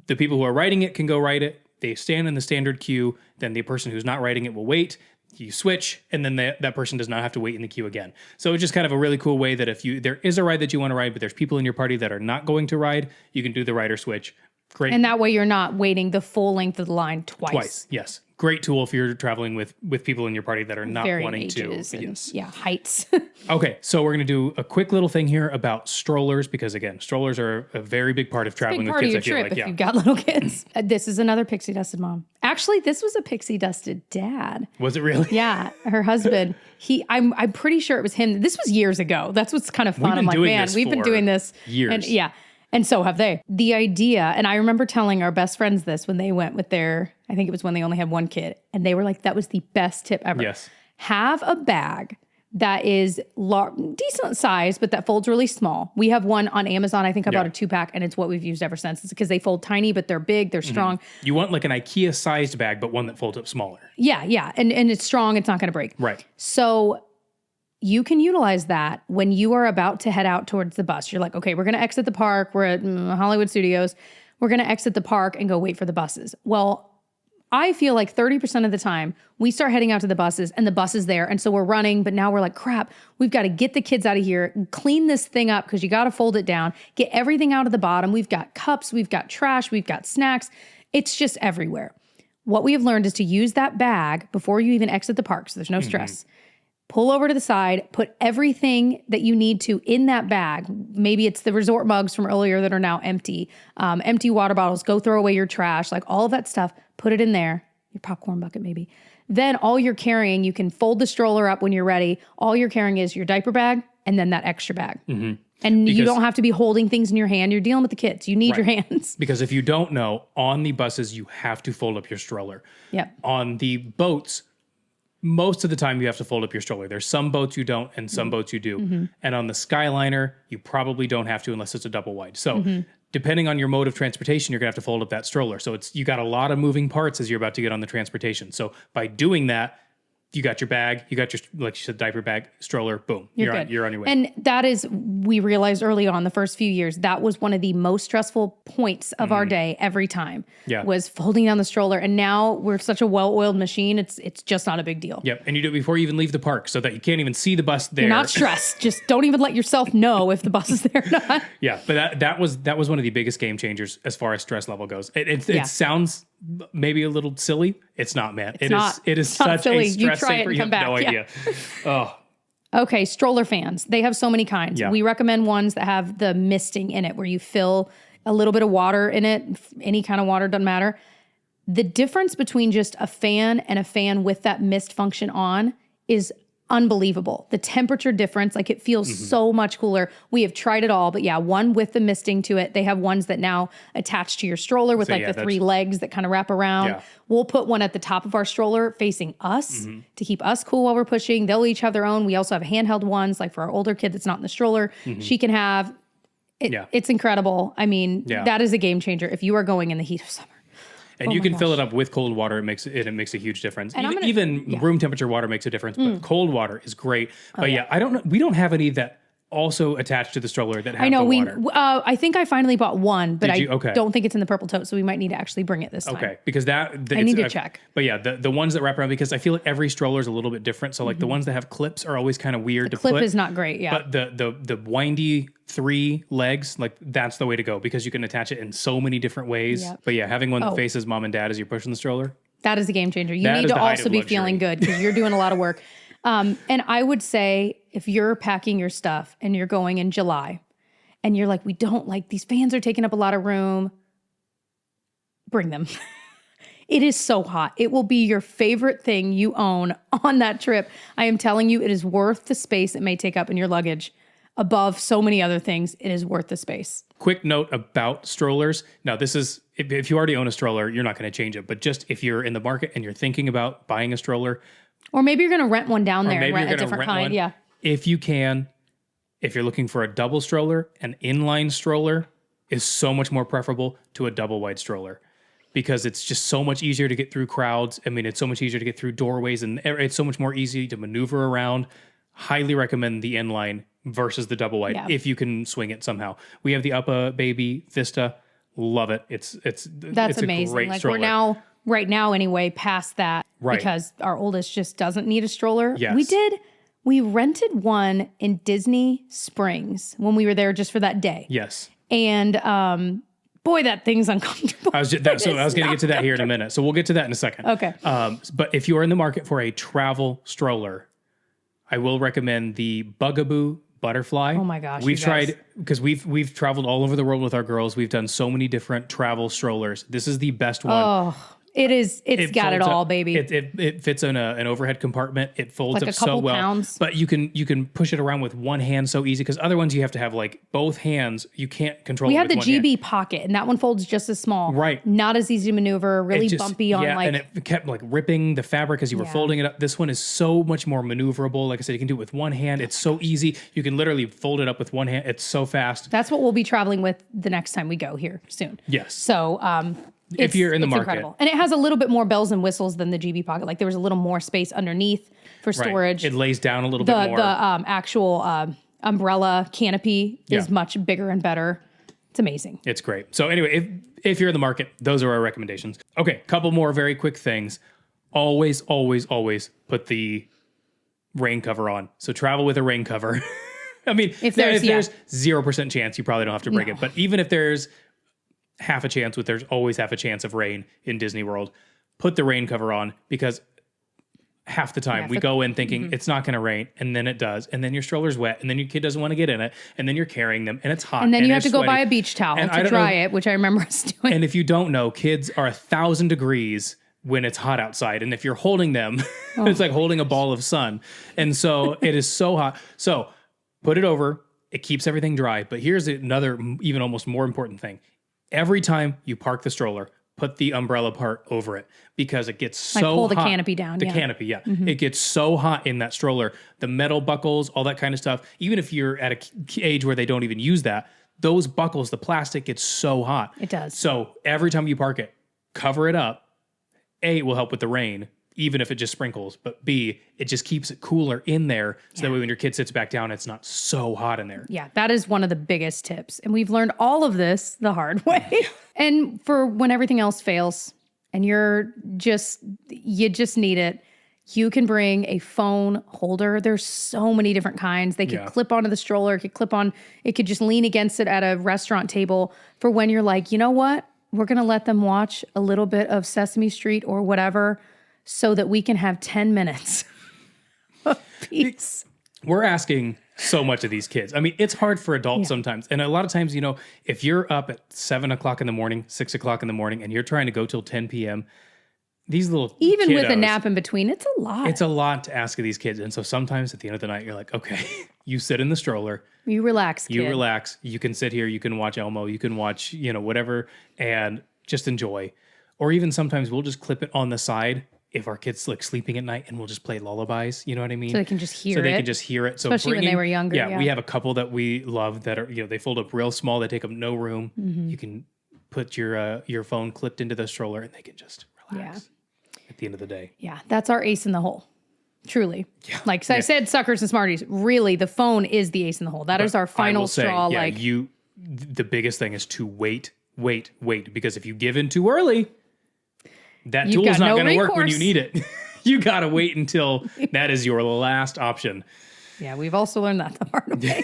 the people who are riding it can go ride it. They stand in the standard queue. Then the person who's not riding it will wait. You switch, and then that person does not have to wait in the queue again. So it's just kind of a really cool way that if there is a ride that you want to ride, but there's people in your party that are not going to ride, you can do the rider switch. Great. And that way you're not waiting the full length of the line twice. Yes. Great tool if you're traveling with people in your party that are not Varying wanting ages to. and, heights. Okay, so we're going to do a quick little thing here about strollers because, again, strollers are a very big part of traveling Big with part kids. of your I feel trip like, if you've got little kids. This is another pixie dusted mom. Actually, this was a pixie dusted dad. Was it really? Yeah, her husband. I'm pretty sure it was him. This was years ago. That's what's kind of fun. I'm like, man, we've been doing this years. And and so have they. The idea, and I remember telling our best friends this when they went with I think it was when they only had one kid, and they were like, that was the best tip ever. Yes. Have a bag that is decent size, but that folds really small. We have one on Amazon. I think I bought a 2-pack, and it's what we've used ever since. It's because they fold tiny, but they're big, they're strong. You want like an IKEA-sized bag, but one that folds up smaller. Yeah. And it's strong. It's not going to break. Right. So you can utilize that when you are about to head out towards the bus. You're like, okay, we're going to exit the park. We're at Hollywood Studios. We're going to exit the park and go wait for the buses. Well, I feel like 30% of the time we start heading out to the buses and the bus is there. And so we're running, but now we're like, crap, we've got to get the kids out of here, clean this thing up because you got to fold it down, get everything out of the bottom. We've got cups, we've got trash, we've got snacks. It's just everywhere. What we have learned is to use that bag before you even exit the park. So there's no stress. Pull over to the side, put everything that you need to in that bag. Maybe it's the resort mugs from earlier that are now empty, empty water bottles, go throw away your trash, like all of that stuff, put it in there, your popcorn bucket maybe. Then all you're carrying, you can fold the stroller up when you're ready. All you're carrying is your diaper bag and then that extra bag. And you don't have to be holding things in your hand. You're dealing with the kids. You need your hands. Because if you don't know, on the buses, you have to fold up your stroller. Yep. On the boats, most of the time you have to fold up your stroller. There's some boats you don't and some boats you do. And on the Skyliner, you probably don't have to unless it's a double wide. So depending on your mode of transportation, you're gonna have to fold up that stroller. So you got a lot of moving parts as you're about to get on the transportation. So by doing that, you got your bag, you got your, like you said, diaper bag, stroller, boom. You're on your way. And that is, we realized early on, the first few years, that was one of the most stressful points of our day every time, was folding down the stroller. And now we're such a well-oiled machine, it's just not a big deal. Yep, and you do it before you even leave the park so that you can't even see the bus there. You're not stressed. Just don't even let yourself know if the bus is there or not. Yeah, but that was one of the biggest game changers as far as stress level goes. It sounds maybe a little silly. It's not, man. It is such silly. a stress You try saver. it and You come have back. no idea. Oh, Okay, Stroller Fans. They have so many kinds. Yeah. We recommend ones that have the misting in it, where you fill a little bit of water in it. Any kind of water, doesn't matter. The difference between just a fan and a fan with that mist function on is unbelievable. The temperature difference, like it feels so much cooler. We have tried it all, but yeah, one with the misting to it. They have ones that now attach to your stroller with the 3 legs that kind of wrap around. Yeah. We'll put one at the top of our stroller facing us to keep us cool while we're pushing. They'll each have their own. We also have handheld ones, like for our older kid that's not in the stroller. She can have, It's incredible. I mean, Yeah. that is a game changer if you are going in the heat of summer. And you can fill it up with cold water. It makes a huge difference. And Even room temperature water makes a difference, but cold water is great. But I don't know. We don't have any that also attached to the stroller that have I know the water. I think I finally bought one, but I Okay. don't think it's in the purple tote, so we might need to actually bring it this time. Okay, because I need to check. But yeah, the ones that wrap around, because I feel like every stroller is a little bit different. So like the ones that have clips are always kind of weird to Clip put. is not great, yeah. But the windy 3 legs, like that's the way to go because you can attach it in so many different ways. Yep. But yeah, having one that faces mom and dad as you're pushing the stroller. That is a game changer. You That need is to the height also of be luxury. feeling good because you're doing a lot of work. And I would say if you're packing your stuff and you're going in July and you're like, we don't like these fans are taking up a lot of room, bring them. It is so hot. It will be your favorite thing you own on that trip. I am telling you, it is worth the space it may take up in your luggage. Above so many other things, it is worth the space. Quick note about strollers. Now, this is, if you already own a stroller, you're not going to change it. But just if you're in the market and you're thinking about buying a stroller, Or maybe you're going to rent one down there and maybe rent you're a gonna different rent kind. one. Yeah. if you can, if you're looking for a double stroller, an inline stroller is so much more preferable to a double wide stroller because it's just so much easier to get through crowds. I mean, it's so much easier to get through doorways and it's so much more easy to maneuver around. Highly recommend the inline versus the double wide if you can swing it somehow. We have the Uppa Baby Vista. Love it. That's amazing. A great like stroller. we're now right now anyway past that because our oldest just doesn't need a stroller. Yes. We rented one in Disney Springs when we were there just for that day. Yes. And boy, that thing's uncomfortable. I was going to get to that here in a minute. So we'll get to that in a second. Okay. But if you are in the market for a travel stroller, I will recommend the Bugaboo Butterfly. Oh my gosh. We've tried because we've traveled all over the world with our girls. We've done so many different travel strollers. This is the best one. Oh, it's got it all, baby. It fits in an overhead compartment. It folds Like up a couple so well. pounds. But you can push it around with one hand so easy because other ones you have to have like both hands. You can't control We it have with the one hand. GB Pocket, and that one folds just as small. Right. Not as easy to maneuver, really It just- bumpy on and it kept like ripping the fabric as you were folding it up. This one is so much more maneuverable. Like I said, you can do it with one hand. It's so easy. You can literally fold it up with one hand. It's so fast. That's what we'll be traveling with the next time we go here soon. Yes. So If you're in the it's market. incredible. And it has a little bit more bells and whistles than the GB Pocket. Like there was a little more space underneath for storage. It lays down a little bit more. The actual umbrella canopy is much bigger and better. It's amazing. It's great. So anyway, if you're in the market, those are our recommendations. Okay, couple more very quick things. Always, always, always put the rain cover on. So travel with a rain cover. I mean, if there's 0% chance, you probably don't have to bring it. But even if there's half a chance, there's always half a chance of rain in Disney World, put the rain cover on because half the time we go in thinking it's not going to rain and then it does. And then your stroller's wet and then your kid doesn't want to get in it. And then you're carrying them and it's hot. And then you have it's to go sweaty. buy a beach towel And to dry it, which I remember us doing. And if you don't know, kids are 1,000 degrees when it's hot outside. And if you're holding them, it's like holding a ball of sun. And so it is so hot. So put it over. It keeps everything dry. But here's another, even almost more important thing. Every time you park the stroller, put the umbrella part over it because it gets so pull the hot. canopy down. The canopy, It gets so hot in that stroller. The metal buckles, all that kind of stuff. Even if you're at a age where they don't even use that, those buckles, the plastic gets so hot. It does. So every time you park it, cover it up. A, it will help with the rain, even if it just sprinkles. But B, it just keeps it cooler in there. So that way when your kid sits back down, it's not so hot in there. Yeah, that is one of the biggest tips. And we've learned all of this the hard way. And for when everything else fails and you just need it, you can bring a phone holder. There's so many different kinds. They could clip onto the stroller, it could just lean against it at a restaurant table for when you're like, you know what? We're going to let them watch a little bit of Sesame Street or whatever so that we can have 10 minutes of peace. We're asking so much of these kids. I mean, it's hard for adults sometimes. And a lot of times, if you're up at 7 o'clock in the morning, 6 o'clock in the morning, and you're trying to go till 10 p.m., these little Even kiddos, with a nap in between, it's a lot. It's a lot to ask of these kids. And so sometimes at the end of the night, you're like, okay, you sit in the stroller. You relax, kid. You relax. You can sit here. You can watch Elmo. You can watch, whatever, and just enjoy. Or even sometimes we'll just clip it on the side if our kids like sleeping at night and we'll just play lullabies, you know what I mean? So they can just hear So they it. can just hear it. So Especially when they were younger, Yeah, yeah. we have a couple that we love that are, they fold up real small. They take up no room. Mm-hmm. You can put your phone clipped into the stroller and they can just relax at the end of the day. Yeah, that's our ace in the hole. Truly. Yeah. Like I said, suckers and smarties. Really, the phone is the ace in the hole. That is our final straw. The biggest thing is to wait, because if you give in too early, that tool is not going to work when you need it. You got to wait until that is your last option. Yeah, we've also learned that the hard way.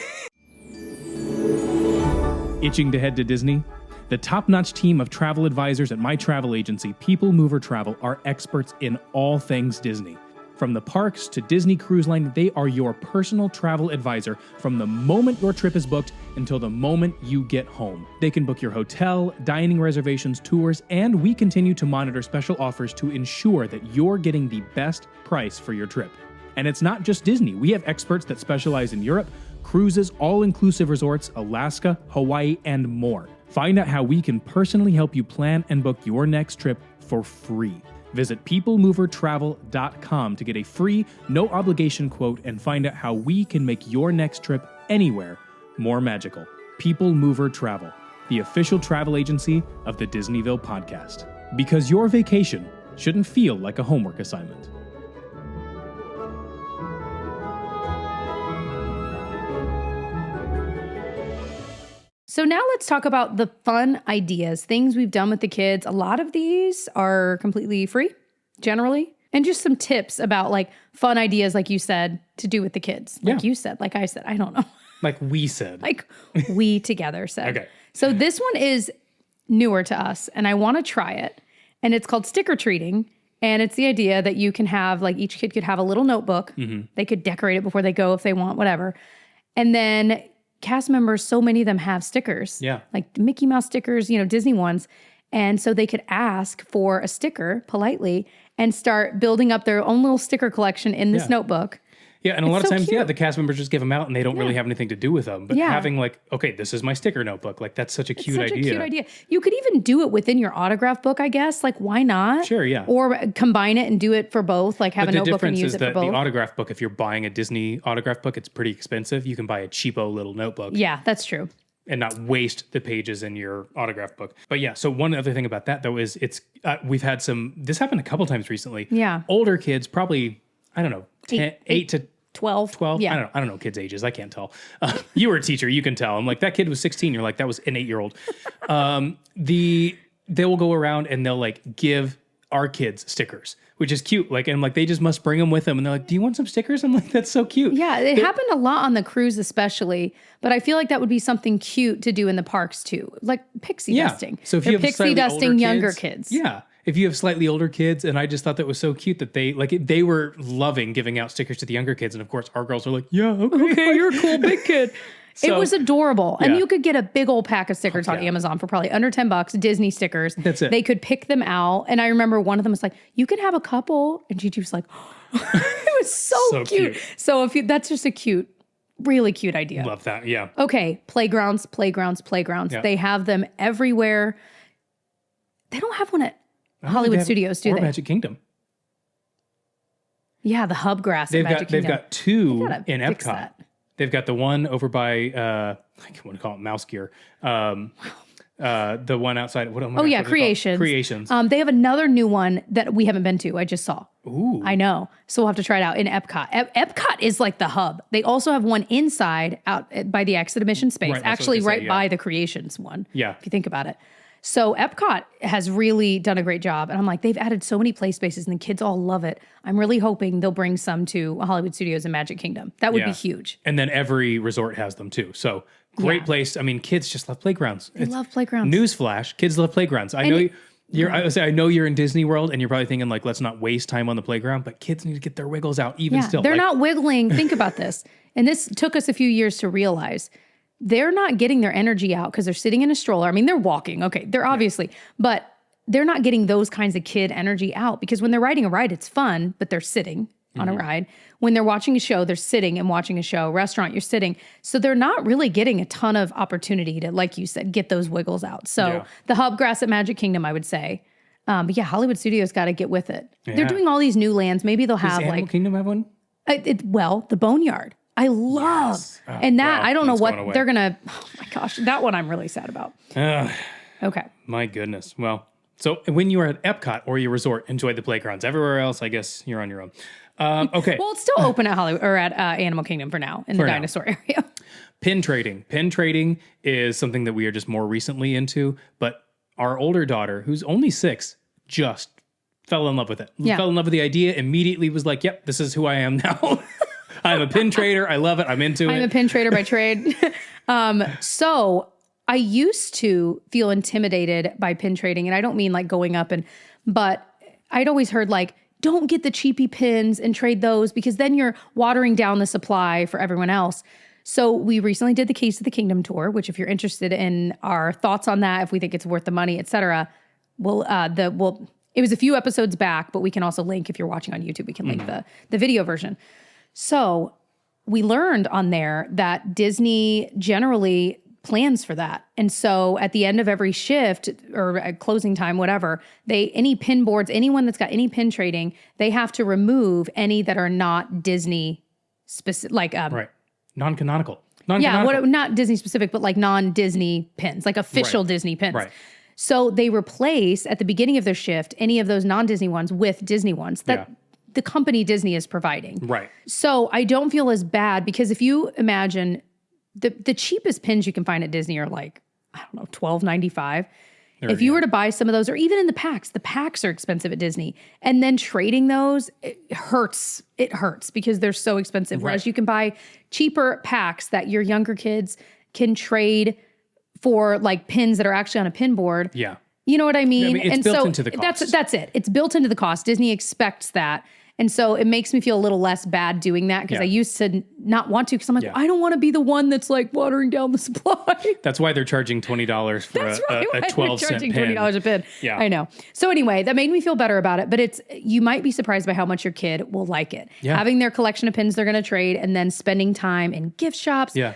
Itching to head to Disney? The top-notch team of travel advisors at my travel agency, People Mover Travel, are experts in all things Disney. From the parks to Disney Cruise Line, they are your personal travel advisor from the moment your trip is booked until the moment you get home. They can book your hotel, dining reservations, tours, and we continue to monitor special offers to ensure that you're getting the best price for your trip. And it's not just Disney. We have experts that specialize in Europe, cruises, all-inclusive resorts, Alaska, Hawaii, and more. Find out how we can personally help you plan and book your next trip for free. Visit peoplemovertravel.com to get a free, no-obligation quote and find out how we can make your next trip anywhere more magical. People Mover Travel, the official travel agency of the Disneyville Podcast. Because your vacation shouldn't feel like a homework assignment. So now let's talk about the fun ideas, things we've done with the kids. A lot of these are completely free, generally, and just some tips about like fun ideas, like you said, to do with the kids. Like you said, like I said, I don't know. Like we said. Like we together said. Okay. So this one is newer to us, and I want to try it. And it's called sticker treating. And it's the idea that you can have, like each kid could have a little notebook. Mm-hmm. They could decorate it before they go if they want, whatever. And then cast members, so many of them have stickers. Yeah. Like Mickey Mouse stickers, Disney ones. And so they could ask for a sticker politely and start building up their own little sticker collection in this notebook. Yeah, and a lot of times, the cast members just give them out and they don't really have anything to do with them. But having like, okay, this is my sticker notebook. Like, that's such a cute idea. Such a cute idea. You could even do it within your autograph book, I guess. Like, why not? Sure, yeah. Or combine it and do it for both. Like, have a notebook and use it for both. The difference is that the autograph book, if you're buying a Disney autograph book, it's pretty expensive. You can buy a cheapo little notebook. Yeah, that's true. And not waste the pages in your autograph book. But yeah, so one other thing about that, though, is we've had this happened a couple times recently. Yeah. Older kids, probably, I don't know, 8 to 12. 12? Yeah. I don't know kids' ages. I can't tell. You were a teacher. You can tell. I'm like, that kid was 16. You're like, that was an 8-year-old. They will go around and they'll like give our kids stickers, which is cute. Like, and I'm like, they just must bring them with them. And they're like, do you want some stickers? I'm like, that's so cute. Yeah, it happened a lot on the cruise especially, but I feel like that would be something cute to do in the parks too. Like pixie dusting. So if you have pixie dusting younger kids. Yeah. If you have slightly older kids, and I just thought that was so cute that they were loving giving out stickers to the younger kids. And of course, our girls are like, yeah, okay, you're a cool big kid. So, it was adorable. And you could get a big old pack of stickers on Amazon for probably under $10, Disney stickers. That's it. They could pick them out. And I remember one of them was like, you can have a couple. And Gigi was like, it was so cute. So that's just a cute, really cute idea. Love that. Yeah. Okay. Playgrounds. Yeah. They have them everywhere. They don't have one at Hollywood Studios, do they? Or Magic Kingdom. Yeah, the hub grass at Magic Kingdom. They've got two in Epcot. That. They've got the one over by, I want to call it Mouse Gear. The one outside. Creations. Creations. They have another new one that we haven't been to. I just saw. Ooh. I know. So we'll have to try it out in Epcot. Epcot is like the hub. They also have one inside out by the exhibition space, right by the Creations one. Yeah. If you think about it. So Epcot has really done a great job. And I'm like, they've added so many play spaces and the kids all love it. I'm really hoping they'll bring some to Hollywood Studios and Magic Kingdom. That would be huge. And then every resort has them too. So great place. I mean, kids just love playgrounds. They love playgrounds. Newsflash, kids love playgrounds. I know you're in Disney World and you're probably thinking like, let's not waste time on the playground, but kids need to get their wiggles out even still. They're not wiggling. Think about this. And this took us a few years to realize. They're not getting their energy out because they're sitting in a stroller. I mean, they're walking. Okay, they're obviously, but they're not getting those kinds of kid energy out because when they're riding a ride, it's fun, but they're sitting on a ride. When they're watching a show, they're sitting and watching a show. Restaurant, you're sitting. So they're not really getting a ton of opportunity to, like you said, get those wiggles out. So the hub grass at Magic Kingdom, I would say, But yeah, Hollywood Studios got to get with it. Yeah. They're doing all these new lands. Maybe they'll Does have Animal like, Kingdom have one? the Boneyard. I love. Yes. Oh, and that, wow, I don't know that's what going away. they're going to, oh my gosh, that one I'm really sad about. Okay. My goodness. Well, so when you are at Epcot or your resort, enjoy the playgrounds. Everywhere else, I guess you're on your own. Okay. Well, it's still open at Hollywood or at Animal Kingdom for now in the now. dinosaur area. Pin trading. Pin trading is something that we are just more recently into, but our older daughter, who's only 6, just fell in love with it. Yeah. Fell in love with the idea, immediately was like, yep, this is who I am now. I'm a pin trader. I love it. I'm into it. I'm a pin trader by trade. So I used to feel intimidated by pin trading, and I don't mean like going up but I'd always heard like, don't get the cheapy pins and trade those because then you're watering down the supply for everyone else. So we recently did the Keys to the Kingdom tour, which if you're interested in our thoughts on that, if we think it's worth the money, et cetera, it was a few episodes back, but we can also link, if you're watching on YouTube, we can link the video version. So we learned on there that Disney generally plans for that. And so at the end of every shift or at closing time, whatever, any pin boards, anyone that's got any pin trading, they have to remove any that are not Disney specific, like, right. Non-canonical. Yeah, not Disney specific, but like non-Disney pins, like official Disney pins. Right. So they replace at the beginning of their shift any of those non-Disney ones with Disney ones that the company Disney is providing. Right. So I don't feel as bad because if you imagine the cheapest pins you can find at Disney are like, I don't know, $12.95. If you were to buy some of those, or even in the packs are expensive at Disney. And then trading those, it hurts. It hurts because they're so expensive. Whereas you can buy cheaper packs that your younger kids can trade for like pins that are actually on a pin board. Yeah. You know what I mean? It's built into the cost. That's it. It's built into the cost. Disney expects that. And so it makes me feel a little less bad doing that because I used to not want to because I'm like, I don't want to be the one that's like watering down the supply. That's why they're charging $20 for a 12-cent pin. $20 a pin. Yeah. I know. So anyway, that made me feel better about it, but you might be surprised by how much your kid will like it. Yeah. Having their collection of pins they're going to trade and then spending time in gift shops. Yeah.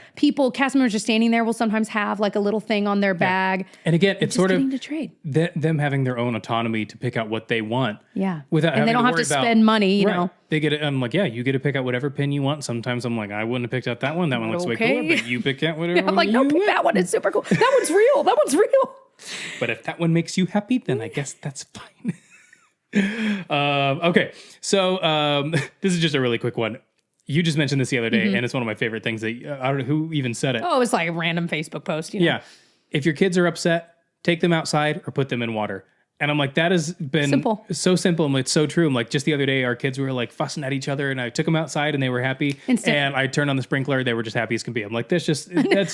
Cast members just standing there will sometimes have like a little thing on their bag. And again, it's sort of to trade. them having their own autonomy to pick out what they want. Yeah. Without and they don't have to spend money, you know. They get it. I'm like, yeah, you get to pick out whatever pin you want. Sometimes I'm like, I wouldn't have picked out that one. That one looks way cooler, but you pick out whatever. Yeah, I'm like, no, pick that one. It's super cool. That one's real. That one's real. But if that one makes you happy, then I guess that's fine. Okay. So this is just a really quick one. You just mentioned this the other day, and it's one of my favorite things that I don't know who even said it. Oh, it was like a random Facebook post. You know? Yeah. If your kids are upset, take them outside or put them in water. And I'm like, that has been so simple. I'm like, it's so true. I'm like, just the other day, our kids were like fussing at each other and I took them outside and they were happy. And I turned on the sprinkler. They were just happy as can be. I'm like, that's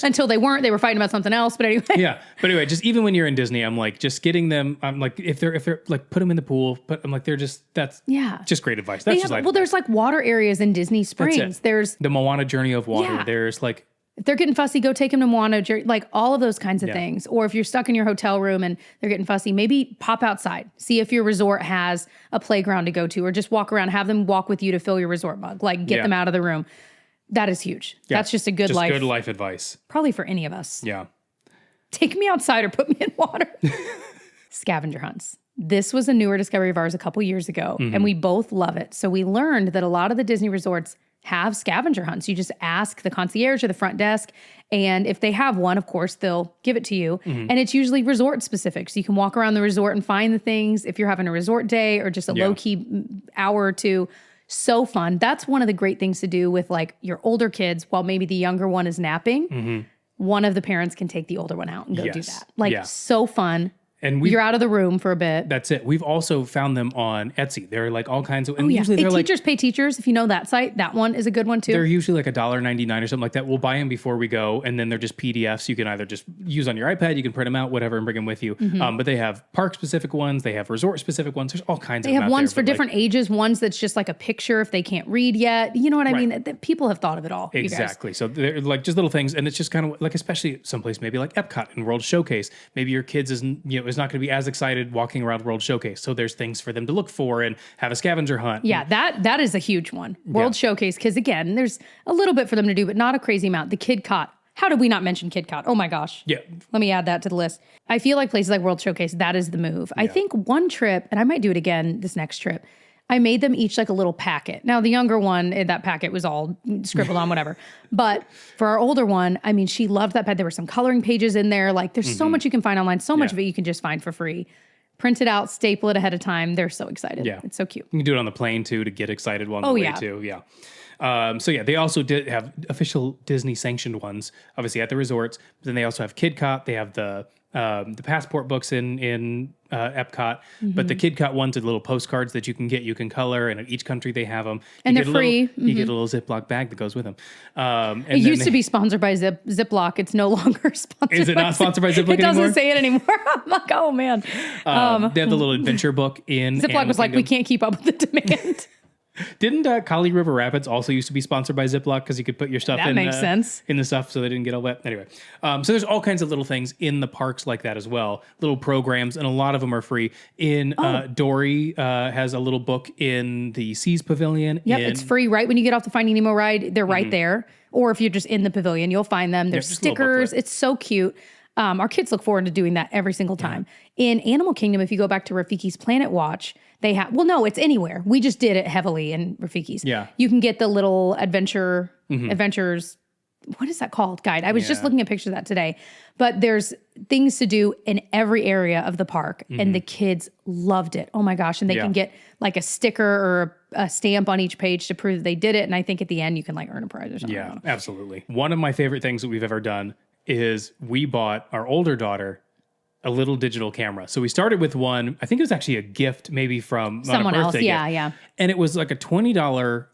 until they weren't, they were fighting about something else. But anyway. Yeah. But anyway, just even when you're in Disney, I'm like, just getting them. I'm like, if they're like, put them in the pool, but I'm like, just great advice. That's just like, there's like water areas in Disney Springs. There's the Moana Journey of Water. Yeah. There's like, if they're getting fussy, go take them to Moana, like all of those kinds of things. Or if you're stuck in your hotel room and they're getting fussy, maybe pop outside. See if your resort has a playground to go to, or just walk around, have them walk with you to fill your resort mug. Like get them out of the room. That is huge. Yeah. That's just a good life advice. Probably for any of us. Yeah. Take me outside or put me in water. Scavenger hunts. This was a newer discovery of ours a couple years ago, and we both love it. So we learned that a lot of the Disney resorts have scavenger hunts. You just ask the concierge or the front desk, and if they have one, of course, they'll give it to you. And it's usually resort specific. So you can walk around the resort and find the things if you're having a resort day or just a low-key hour or two. So fun. That's one of the great things to do with like your older kids while maybe the younger one is napping. One of the parents can take the older one out and go do that. Like so fun. And you're out of the room for a bit. That's it. We've also found them on Etsy. They're like all kinds of, and usually they're like Teachers Pay Teachers. If you know that site, that one is a good one too. They're usually like $1.99 or something like that. We'll buy them before we go, and then they're just PDFs. You can either just use on your iPad, you can print them out, whatever, and bring them with you. But they have park specific ones, they have resort specific ones. There's all kinds of them. They have ones for different ages. Ones that's just like a picture if they can't read yet. You know what I mean? People have thought of it all. Exactly. So they're like just little things, and it's just kind of like, especially someplace maybe like Epcot and World Showcase. Maybe your kids is not going to be as excited walking around World Showcase. So there's things for them to look for and have a scavenger hunt. Yeah, that is a huge one. World Showcase, because again, there's a little bit for them to do, but not a crazy amount. The KidCot How did we not mention KidCot? Oh my gosh. Yeah. Let me add that to the list. I feel like places like World Showcase, that is the move. I think one trip, and I might do it again this next trip, I made them each like a little packet. Now, the younger one, that packet was all scribbled on, whatever. But for our older one, I mean, she loved that packet. There were some coloring pages in there. Like, there's so much you can find online. So much of it you can just find for free. Print it out, staple it ahead of time. They're so excited. Yeah. It's so cute. You can do it on the plane, too, to get excited while on the way, too. Yeah. They also did have official Disney sanctioned ones, obviously at the resorts. But then they also have KidCot. They have the passport books in Epcot, but the KidCot ones are little postcards that you can get. You can color, and in each country they have them. And they're free. You get a little Ziploc bag that goes with them. It used to be sponsored by Ziploc. It's no longer sponsored. Is it not sponsored by Ziploc anymore? It doesn't say it anymore. I'm like, oh man. They have the little adventure book in Ziploc was like, we can't keep up with the demand. Didn't Kali River Rapids also used to be sponsored by Ziploc because you could put your stuff that makes sense. in the stuff so they didn't get all wet? Anyway, so there's all kinds of little things in the parks like that as well, little programs, and a lot of them are free. Dory has a little book in the Seas Pavilion. Yep, it's free right when you get off the Finding Nemo ride. They're right there. Or if you're just in the pavilion, you'll find them. There's stickers. It's so cute. Our kids look forward to doing that every single time. In Animal Kingdom, if you go back to Rafiki's Planet Watch, they have, well, no, it's anywhere. We just did it heavily in Rafiki's. Yeah. You can get the little adventures, what is that called? Guide. I was just looking at pictures of that today. But there's things to do in every area of the park. And the kids loved it. Oh my gosh. And they can get like a sticker or a stamp on each page to prove that they did it. And I think at the end you can like earn a prize or something. Yeah, absolutely. One of my favorite things that we've ever done is we bought our older daughter a little digital camera. So we started with one, I think it was actually a gift maybe from someone else. Yeah, gift. yeah. And it was like a $20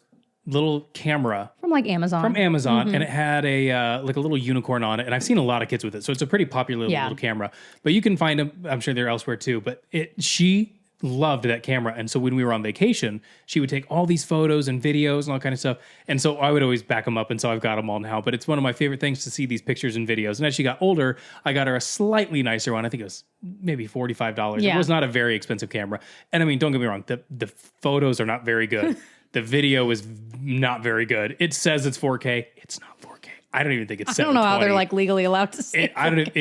little camera. From like Amazon. And it had a like a little unicorn on it. And I've seen a lot of kids with it. So it's a pretty popular little camera. But you can find them, I'm sure they're elsewhere too. But she loved that camera. And so when we were on vacation, she would take all these photos and videos and all kind of stuff. And so I would always back them up. And so I've got them all now. But it's one of my favorite things to see these pictures and videos. And as she got older, I got her a slightly nicer one. I think it was maybe $45. Yeah. It was not a very expensive camera. And I mean, don't get me wrong, the photos are not very good. The video is not very good. It says it's 4K. It's not 4K. I don't even think it's 720. I don't know how they're like legally allowed to say I don't know.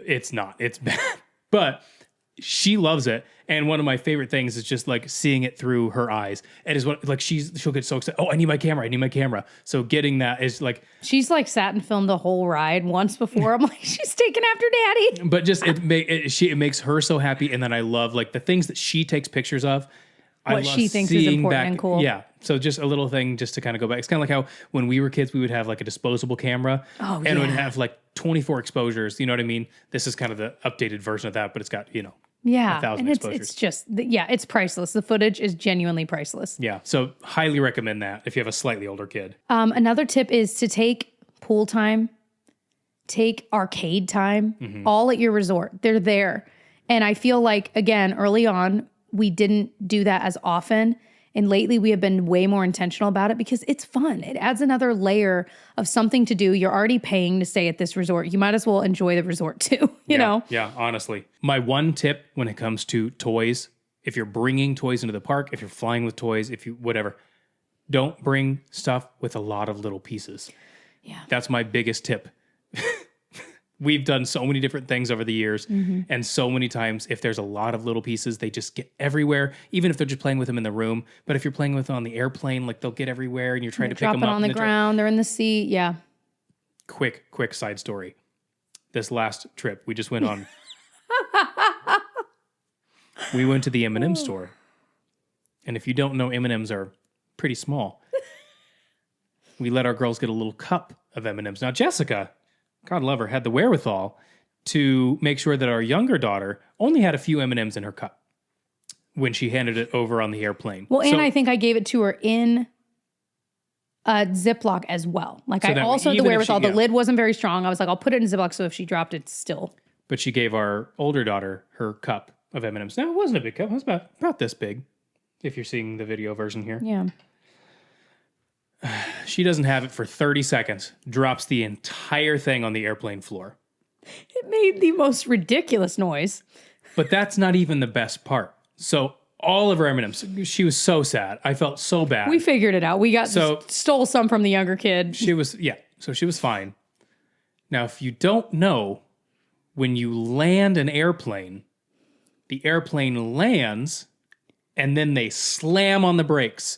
It's not. It's bad. But she loves it. And one of my favorite things is just like seeing it through her eyes. And is what like she'll get so excited. Oh, I need my camera. So getting that is like she's like sat and filmed the whole ride once before. I'm like, she's taking after daddy. But just it makes her so happy. And then I love like the things that she takes pictures of. What she thinks is important and cool. Yeah. So just a little thing just to kind of go back. It's kind of like how when we were kids, we would have like a disposable camera and it would have like 24 exposures. You know what I mean? This is kind of the updated version of that, but it's got, 1,000 exposures. It's just, it's priceless. The footage is genuinely priceless. Yeah. So highly recommend that if you have a slightly older kid. Another tip is to take pool time, take arcade time, all at your resort. They're there. And I feel like, again, early on, we didn't do that as often. And lately we have been way more intentional about it because it's fun. It adds another layer of something to do. You're already paying to stay at this resort. You might as well enjoy the resort too, you know? Yeah, honestly. My one tip when it comes to toys, if you're bringing toys into the park, if you're flying with toys, whatever, don't bring stuff with a lot of little pieces. Yeah. That's my biggest tip. We've done so many different things over the years, and so many times, if there's a lot of little pieces, they just get everywhere, even if they're just playing with them in the room. But if you're playing with them on the airplane, like they'll get everywhere, and you're trying to pick them up. On the ground, they're in the seat, yeah. Quick side story. This last trip we just went on, we went to the M&M store. And if you don't know, M&Ms are pretty small. We let our girls get a little cup of M&Ms. Now, Jessica, God love her, had the wherewithal to make sure that our younger daughter only had a few M&Ms in her cup when she handed it over on the airplane. Well, and I think I gave it to her in a Ziploc as well. Like so I also had the wherewithal. The lid wasn't very strong. I was like, I'll put it in Ziploc so if she dropped it still. But she gave our older daughter her cup of M&Ms. Now, it wasn't a big cup. It was about this big, if you're seeing the video version here. Yeah. She doesn't have it for 30 seconds, drops the entire thing on the airplane floor. It made the most ridiculous noise. But that's not even the best part. So all of her M&Ms, she was so sad. I felt so bad. We figured it out. We stole some from the younger kid. So she was fine. Now, if you don't know, when you land an airplane, the airplane lands and then they slam on the brakes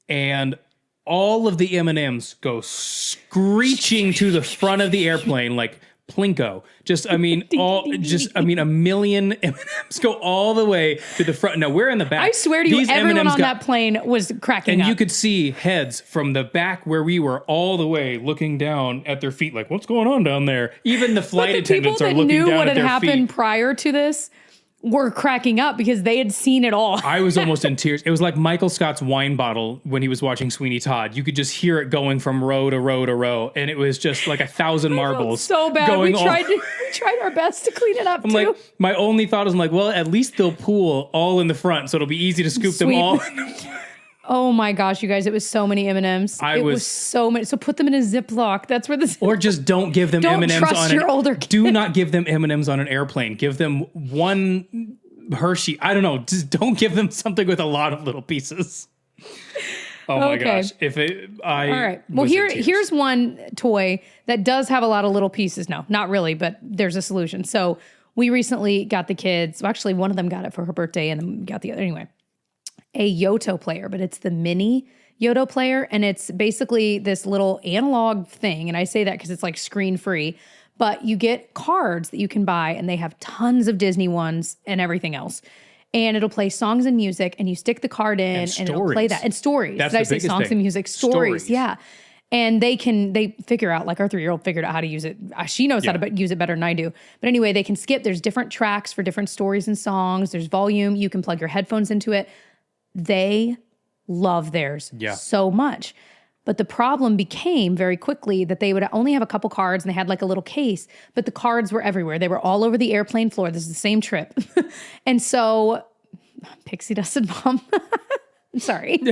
and all of the M&Ms go screeching to the front of the airplane like Plinko. A million M&Ms go all the way to the front. Now we're in the back. I swear to you, everyone on that plane was cracking up. And you could see heads from the back where we were all the way looking down at their feet like, what's going on down there? Even the flight attendants are looking down at their feet. People that knew what had happened prior to this were cracking up because they had seen it all. I was almost in tears. It was like Michael Scott's wine bottle when he was watching Sweeney Todd. You could just hear it going from row to row to row, and it was just like 1,000 marbles. So bad. We tried our best to clean it up. I'm like, my only thought was well, at least they'll pool all in the front, so it'll be easy to scoop them all. Oh my gosh, you guys! It was so many M&Ms. It was so many. So put them in a Ziploc. That's where or just don't give them M&Ms don't trust your older kid. Do not give them M&Ms on an airplane. Give them one Hershey. I don't know. Just don't give them something with a lot of little pieces. Oh my gosh! All right. Well, here's one toy that does have a lot of little pieces. No, not really, but there's a solution. So we recently got the kids. Well, actually, one of them got it for her birthday, and then got the other anyway. A Yoto player, but it's the mini Yoto player. And it's basically this little analog thing. And I say that because it's like screen free, but you get cards that you can buy and they have tons of Disney ones and everything else. And it'll play songs and music and you stick the card in and it'll play that. And stories. That's Did I the say biggest songs thing. and music? Stories. Yeah. And they figure out, like our 3-year-old figured out how to use it. She knows how to use it better than I do. But anyway, they can skip. There's different tracks for different stories and songs. There's volume. You can plug your headphones into it. They love theirs so much. But the problem became very quickly that they would only have a couple cards and they had like a little case, but the cards were everywhere. They were all over the airplane floor. This is the same trip. And so Pixie Dusted Mom, I'm sorry.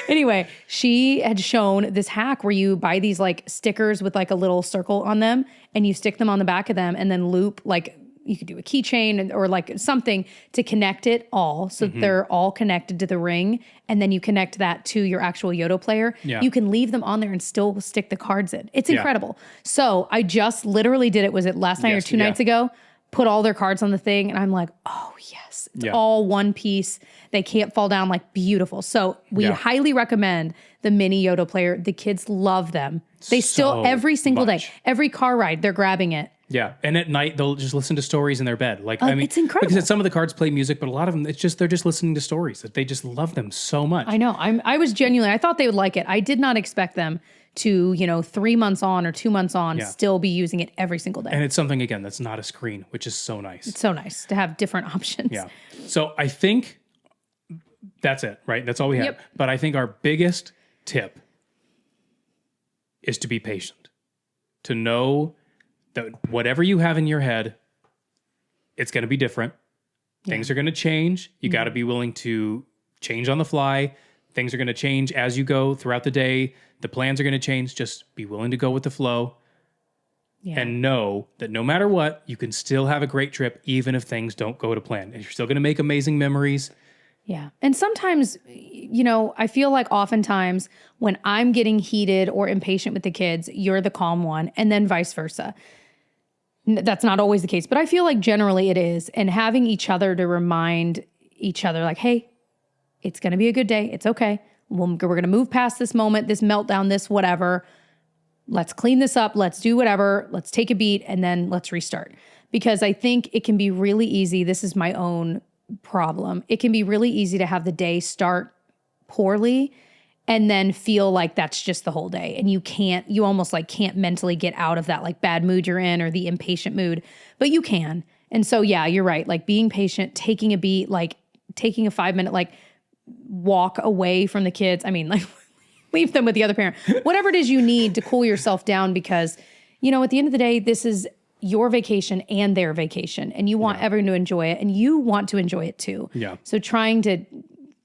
Anyway, she had shown this hack where you buy these like stickers with like a little circle on them and you stick them on the back of them and then loop like you could do a keychain or like something to connect it all. So they're all connected to the ring. And then you connect that to your actual Yoto player. Yeah. You can leave them on there and still stick the cards in. It's incredible. So I just literally did it. Was it last night or 2 nights ago? Put all their cards on the thing. And I'm like, oh yes, it's all one piece. They can't fall down, like beautiful. So we highly recommend the mini Yoto player. The kids love them. They still, every single day, every car ride, they're grabbing it. Yeah, and at night they'll just listen to stories in their bed. Like I mean, it's incredible because some of the cards play music, but a lot of them they're just listening to stories. That they just love them so much. I know. I was genuinely. I thought they would like it. I did not expect them to 3 months on or 2 months on still be using it every single day. And it's something again that's not a screen, which is so nice. It's so nice to have different options. Yeah. So I think that's it, right? That's all we have. Yep. But I think our biggest tip is to be patient, to know that whatever you have in your head, it's going to be different. Things are going to change. You got to be willing to change on the fly. Things are going to change as you go throughout the day. The plans are going to change. Just be willing to go with the flow and know that no matter what, you can still have a great trip, even if things don't go to plan. And you're still going to make amazing memories. Yeah. And sometimes, I feel like oftentimes when I'm getting heated or impatient with the kids, you're the calm one, and then vice versa. That's not always the case, but I feel like generally it is. And having each other to remind each other like, hey, it's going to be a good day. It's okay. We're going to move past this moment, this meltdown, this whatever. Let's clean this up. Let's do whatever. Let's take a beat and then let's restart. Because I think it can be really easy. This is my own problem. It can be really easy to have the day start poorly and then feel like that's just the whole day. And you almost like can't mentally get out of that like bad mood you're in or the impatient mood, but you can. And so, yeah, you're right. Like being patient, taking a beat, like taking a 5-minute, like walk away from the kids. I mean, like leave them with the other parent, whatever it is you need to cool yourself down because, at the end of the day, this is your vacation and their vacation and you want everyone to enjoy it and you want to enjoy it too. Yeah. So trying to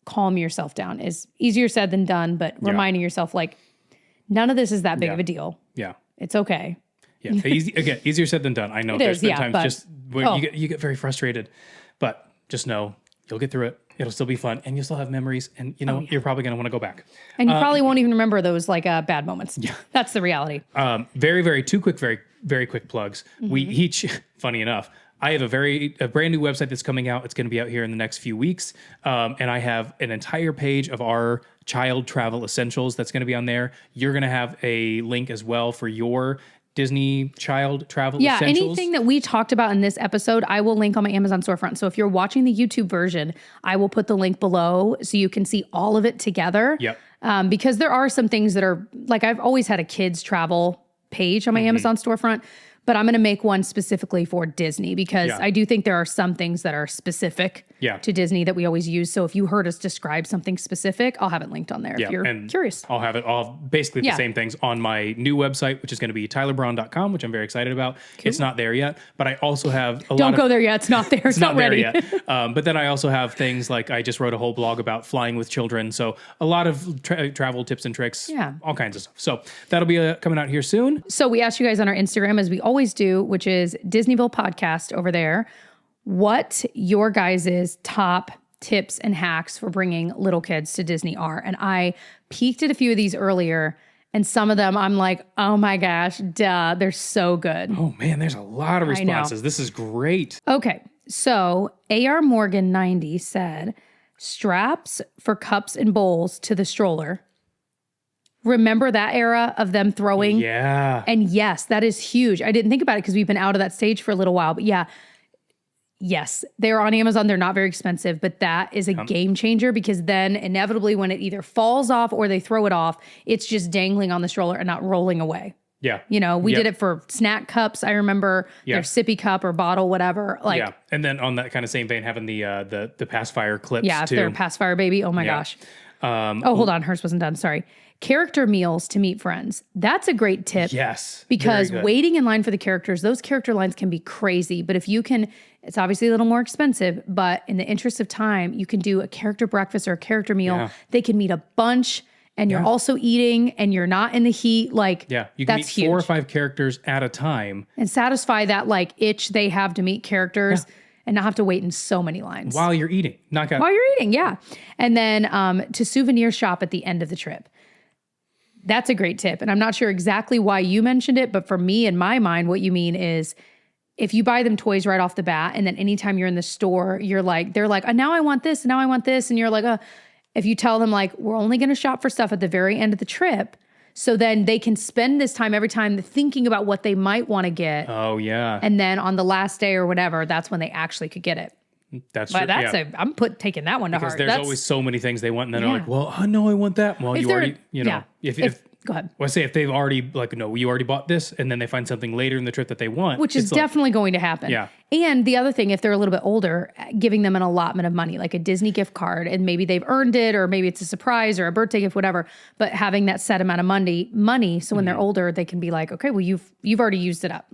calm yourself down is easier said than done, but reminding yourself like none of this is that big of a deal. Yeah. It's okay. Yeah. Easier said than done. I know it there's is, been times but, just where you get very frustrated, but just know You'll get through it. It'll still be fun, and you'll still have memories, and you're probably going to want to go back. And you probably won't even remember those bad moments. Yeah. That's the reality. Very quick plugs. We each, funny enough, I have a brand new website that's coming out. It's going to be out here in the next few weeks. And I have an entire page of our child travel essentials that's going to be on there. You're going to have a link as well for your Disney child travel essentials. Yeah, anything that we talked about in this episode, I will link on my Amazon storefront. So if you're watching the YouTube version, I will put the link below so you can see all of it together. Yep. Because there are some things that are, I've always had a kids travel page on my Amazon storefront, but I'm going to make one specifically for Disney because I do think there are some things that are specific to Disney that we always use. So if you heard us describe something specific, I'll have it linked on there if you're curious. I'll have it all basically the same things on my new website, which is going to be tylerbraun.com, which I'm very excited about. Cool. It's not there yet, but I also have Don't go there yet. It's not there. It's not ready. There yet. But then I also have things like I just wrote a whole blog about flying with children. So a lot of travel tips and tricks, all kinds of stuff. So that'll be coming out here soon. So we asked you guys on our Instagram, as we always do, which is Disneyville Podcast over there, what your guys' top tips and hacks for bringing little kids to Disney are. And I peeked at a few of these earlier, and some of them I'm like, oh my gosh, duh, they're so good. Oh man, there's a lot of responses. This is great. Okay, so AR Morgan 90 said, straps for cups and bowls to the stroller. Remember that era of them throwing? Yeah. And yes, that is huge. I didn't think about it because we've been out of that stage for a little while. But yeah, yes, they're on Amazon. They're not very expensive, but that is a game changer because then inevitably when it either falls off or they throw it off, it's just dangling on the stroller and not rolling away. Yeah. We did it for snack cups. I remember their sippy cup or bottle, whatever. And then on that kind of same vein, having the pacifier clips too. Yeah, if they're a pacifier baby. Oh my gosh. Hold on. Hers wasn't done. Sorry. Character meals to meet friends. That's a great tip. Yes. Because waiting in line for the characters, those character lines can be crazy. But if you can, it's obviously a little more expensive, but in the interest of time, you can do a character breakfast or a character meal. Yeah. They can meet a bunch and you're also eating and you're not in the heat. You can meet 4 or 5 characters at a time. And satisfy that itch they have to meet characters. Yeah. And not have to wait in so many lines. While you're eating. While you're eating, yeah. And then to souvenir shop at the end of the trip. That's a great tip. And I'm not sure exactly why you mentioned it, but for me, in my mind, what you mean is if you buy them toys right off the bat, and then anytime you're in the store, they're like, oh, now I want this, and now I want this. And you're like, if you tell them we're only going to shop for stuff at the very end of the trip, so then they can spend this time every time thinking about what they might want to get. Oh, yeah. And then on the last day or whatever, that's when they actually could get it. That's true. I'm taking that one to heart. There's always so many things they want, and then they're like, well, no, I want that. Well, you already, if go ahead. Well, say if they've already no, you already bought this, and then they find something later in the trip that they want, which is definitely going to happen. Yeah. And the other thing, if they're a little bit older, giving them an allotment of money, like a Disney gift card, and maybe they've earned it, or maybe it's a surprise or a birthday gift, whatever. But having that set amount of money, so when they're older, they can be like, okay, well, you've already used it up.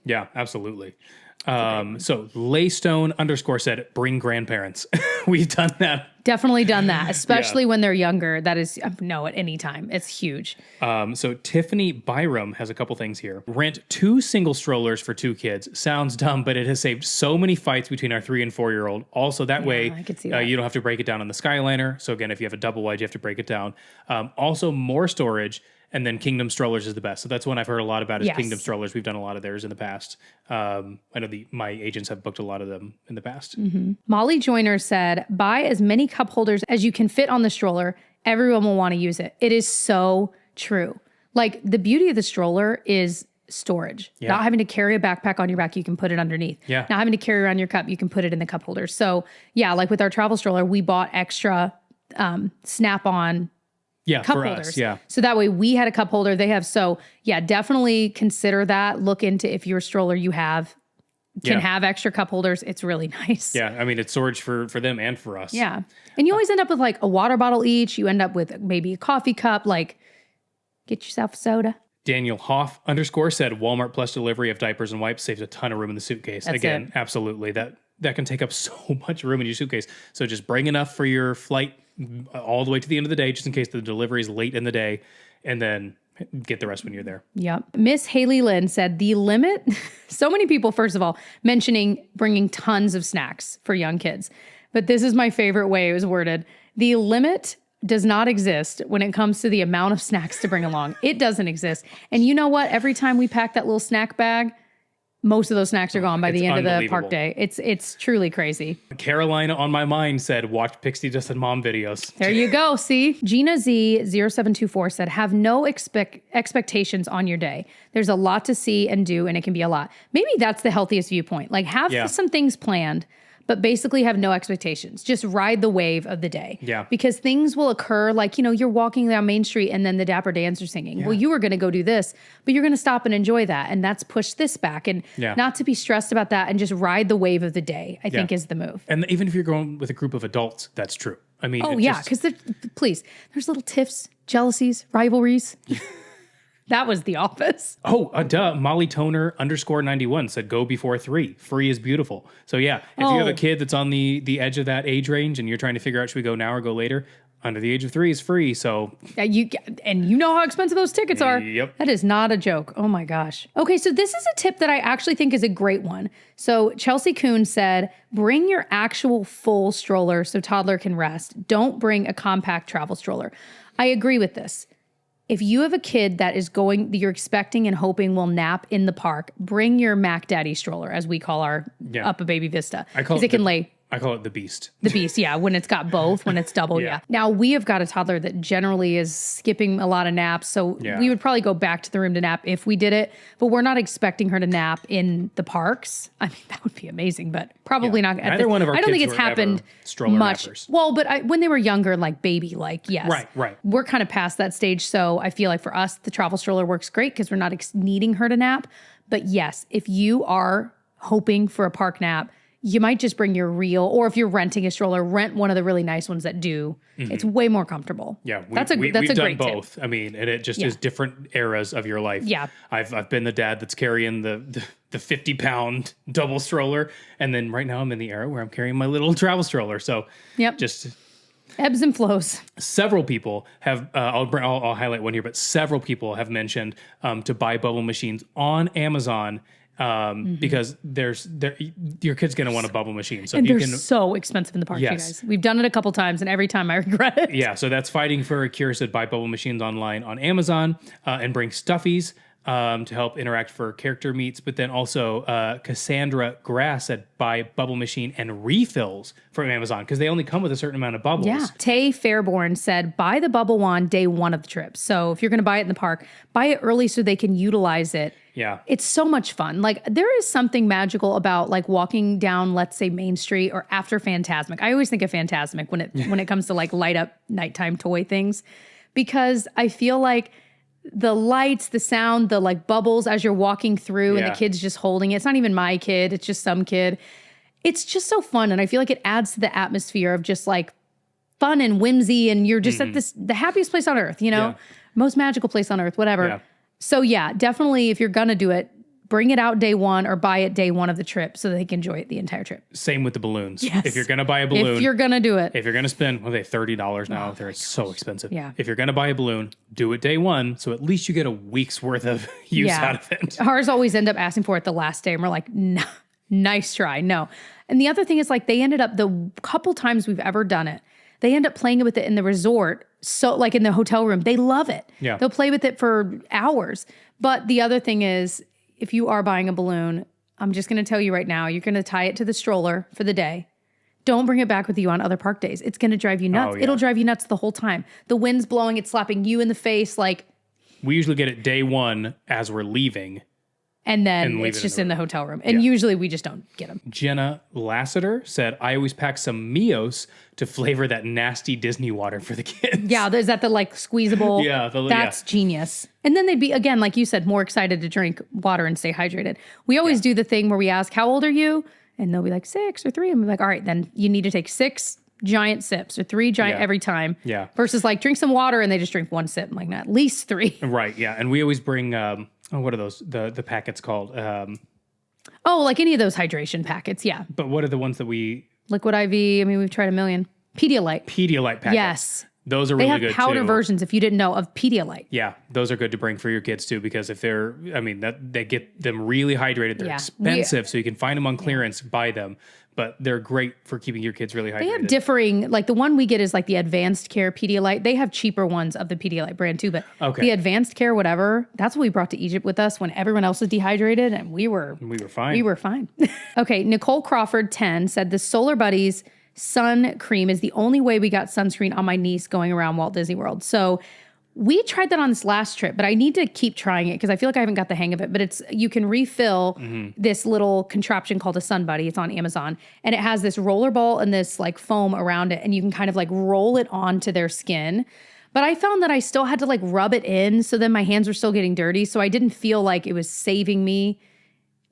Yeah, absolutely. So Laystone _ said, bring grandparents. We've done that. Definitely done that, especially when they're younger. That is, no, at any time. It's huge. So Tiffany Byram has a couple things here. Rent 2 single strollers for 2 kids. Sounds dumb, but it has saved so many fights between our 3 and 4-year-old. Also, that way, I could see that. You don't have to break it down on the Skyliner. So again, if you have a double wide, you have to break it down. Also, more storage. And then Kingdom Strollers is the best. So that's one I've heard a lot about is Kingdom Strollers. We've done a lot of theirs in the past. I know my agents have booked a lot of them in the past. Mm-hmm. Molly Joyner said, buy as many cup holders as you can fit on the stroller. Everyone will want to use it. It is so true. The beauty of the stroller is storage. Yeah. Not having to carry a backpack on your back, you can put it underneath. Yeah. Not having to carry around your cup, you can put it in the cup holder. So yeah, with our travel stroller, we bought extra snap-on cup holders. Us, yeah. So that way we had a cup holder, they have. So yeah, definitely consider that. Look into if your stroller you have can have extra cup holders. It's really nice. Yeah. I mean, it's storage for them and for us. Yeah. And you always end up with a water bottle each. You end up with maybe a coffee cup, get yourself a soda. Daniel Hoff _ said Walmart Plus delivery of diapers and wipes saves a ton of room in the suitcase. That's Again, it. Absolutely. That can take up so much room in your suitcase. So just bring enough for your flight all the way to the end of the day, just in case the delivery is late in the day, and then get the rest when you're there. Yep. Miss Haley Lynn said the limit, so many people, first of all, mentioning bringing tons of snacks for young kids. But this is my favorite way it was worded. The limit does not exist when it comes to the amount of snacks to bring along. It doesn't exist. And you know what? Every time we pack that little snack bag, most of those snacks are gone by the end of the park day. It's truly crazy. Carolina on my mind said, watch Pixie Dust and Mom videos. There you go. See? Gina Z0724 said, have no expectations on your day. There's a lot to see and do, and it can be a lot. Maybe that's the healthiest viewpoint. Like have some things planned, but basically have no expectations. Just ride the wave of the day. Yeah. Because things will occur like, you're walking down Main Street and then the Dapper Dans are singing. Yeah. Well, you were going to go do this, but you're going to stop and enjoy that. And that's push this back. And not to be stressed about that and just ride the wave of the day, I think is the move. And even if you're going with a group of adults, that's true. I mean, because please, there's little tiffs, jealousies, rivalries. That was The Office. Oh, duh. Molly Toner _91 said, go before 3. Free is beautiful. So yeah, if you have a kid that's on the edge of that age range and you're trying to figure out, should we go now or go later? Under the age of 3 is free. So you know how expensive those tickets are. Yep. That is not a joke. Oh my gosh. Okay, so this is a tip that I actually think is a great one. So Chelsea Kuhn said, bring your actual full stroller so toddler can rest. Don't bring a compact travel stroller. I agree with this. If you have a kid that you're expecting and hoping will nap in the park, bring your Mac Daddy stroller, as we call our Up a Baby Vista. Because it can lay. I call it the Beast. The Beast, yeah. When it's got both, when it's double, yeah. Now, we have got a toddler that generally is skipping a lot of naps, so we would probably go back to the room to nap if we did it, but we're not expecting her to nap in the parks. I mean, that would be amazing, but probably not. Neither one of our kids don't think it's happened much. Nappers. Well, but when they were younger, like baby, yes. Right. We're kind of past that stage, so I feel like for us, the travel stroller works great because we're not needing her to nap. But yes, if you are hoping for a park nap, you might just bring your real, or if you're renting a stroller, rent one of the really nice ones that do. Mm-hmm. It's way more comfortable. Yeah, that's a we've great done both. tip. I mean, and it just is different eras of your life. Yeah, I've been the dad that's carrying the 50-pound double stroller, and then right now I'm in the era where I'm carrying my little travel stroller. So just ebbs and flows. Several people have. I'll highlight one here, but several people have mentioned to buy bubble machines on Amazon. Because your kid's going to want a bubble machine. So and they're so expensive in the park, you guys. We've done it a couple times, and every time I regret it. Yeah, so that's fighting for a cure. Said buy bubble machines online on Amazon and bring stuffies to help interact for character meets. But then also Cassandra Grass said buy bubble machine and refills from Amazon because they only come with a certain amount of bubbles. Yeah. Tay Fairborn said buy the bubble wand day 1 of the trip. So if you're going to buy it in the park, buy it early so they can utilize it. Yeah. It's so much fun. Like there is something magical about like walking down, let's say Main Street or after Fantasmic. I always think of Fantasmic when it comes to like light up nighttime toy things, because I feel like the lights, the sound, the like bubbles as you're walking through and the kid's just holding it. It's not even my kid. It's just some kid. It's just so fun. And I feel like it adds to the atmosphere of just like fun and whimsy. And you're just at the happiest place on earth, most magical place on earth, whatever. Yeah. So yeah, definitely if you're going to do it, bring it out day 1 or buy it day 1 of the trip so they can enjoy it the entire trip. Same with the balloons. Yes. If you're going to buy a balloon. If you're going to do it. If you're going to spend, they're $30 now. They're so expensive. Yeah. If you're going to buy a balloon, do it day 1. So at least you get a week's worth of use out of it. Ours always end up asking for it the last day. And we're like, no, nice try. No. And the other thing is like they ended up, the couple times we've ever done it, they end up playing with it in the resort. So like in the hotel room, they love it. Yeah. They'll play with it for hours. But the other thing is, if you are buying a balloon, I'm just going to tell you right now, you're going to tie it to the stroller for the day. Don't bring it back with you on other park days. It's going to drive you nuts. It'll drive you nuts the whole time. The wind's blowing, it's slapping you in the face. Like we usually get it day 1 as we're leaving. And then it's just in the hotel room. And usually we just don't get them. Jenna Lassiter said, I always pack some Mios to flavor that nasty Disney water for the kids. Yeah, is that the like squeezable? That's genius. And then they'd be, again, like you said, more excited to drink water and stay hydrated. We always do the thing where we ask, how old are you? And they'll be like 6 or 3. And we're like, all right, then you need to take 6 giant sips or 3 giant every time. Yeah. Versus like drink some water and they just drink 1 sip. I'm like, at least 3. Right, yeah. And we always bring... what are those? The packets called? Like any of those hydration packets, yeah. But what are the ones that we... Liquid IV, I mean, we've tried a million. Pedialyte. Packets. Yes. Those are really good too. They have powder versions, if you didn't know, of Pedialyte. Yeah, those are good to bring for your kids too, because if they get them really hydrated. They're expensive, so you can find them on clearance, buy them. but they're great for keeping your kids really hydrated. They have differing, like the one we get is like the advanced care Pedialyte. They have cheaper ones of the Pedialyte brand too, but the advanced care, whatever, that's what we brought to Egypt with us when everyone else was dehydrated, and we were fine. We were fine. Okay, Nicole Crawford 10 said the Solar Buddies sun cream is the only way we got sunscreen on my niece going around Walt Disney World. So we tried that on this last trip, but I need to keep trying it because I feel like I haven't got the hang of it. But you can refill this little contraption called a Sun Buddy. It's on Amazon, and it has this roller ball and this like foam around it, and you can kind of like roll it onto their skin. But I found that I still had to like rub it in, so then my hands were still getting dirty. So I didn't feel like it was saving me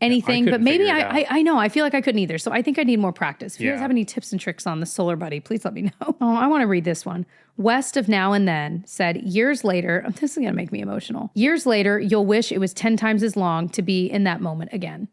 anything, but maybe I know, I feel like I couldn't either. So I think I need more practice. If you guys have any tips and tricks on the Solar Buddy, please let me know. Oh, I want to read this one. West of Now and Then said, years later, this is going to make me emotional. Years later, you'll wish it was 10 times as long to be in that moment again.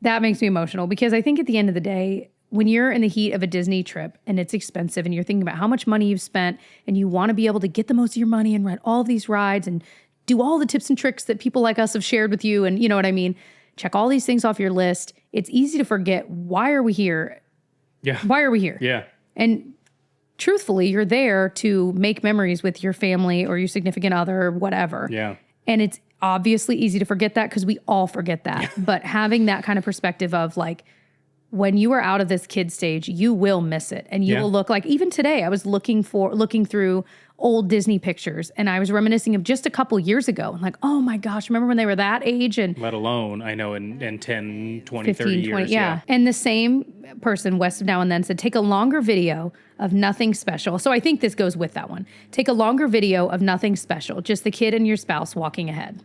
That makes me emotional because I think at the end of the day, when you're in the heat of a Disney trip and it's expensive and you're thinking about how much money you've spent and you want to be able to get the most of your money and rent all of these rides and do all the tips and tricks that people like us have shared with you, and you know what I mean? Check all these things off your list. It's easy to forget, why are we here? Yeah. Why are we here? Yeah. And truthfully, you're there to make memories with your family or your significant other or whatever. Yeah. And it's obviously easy to forget that because we all forget that. But having that kind of perspective of like, when you are out of this kid stage, you will miss it. And you will look like, even today, I was looking through old Disney pictures and I was reminiscing of just a couple years ago. I'm like, oh my gosh, remember when they were that age? And let alone, I know, in 10, 20, 15, 30 20, years. Yeah. And the same person, West of Now and Then, said, take a longer video of nothing special. So I think this goes with that one. Take a longer video of nothing special, just the kid and your spouse walking ahead.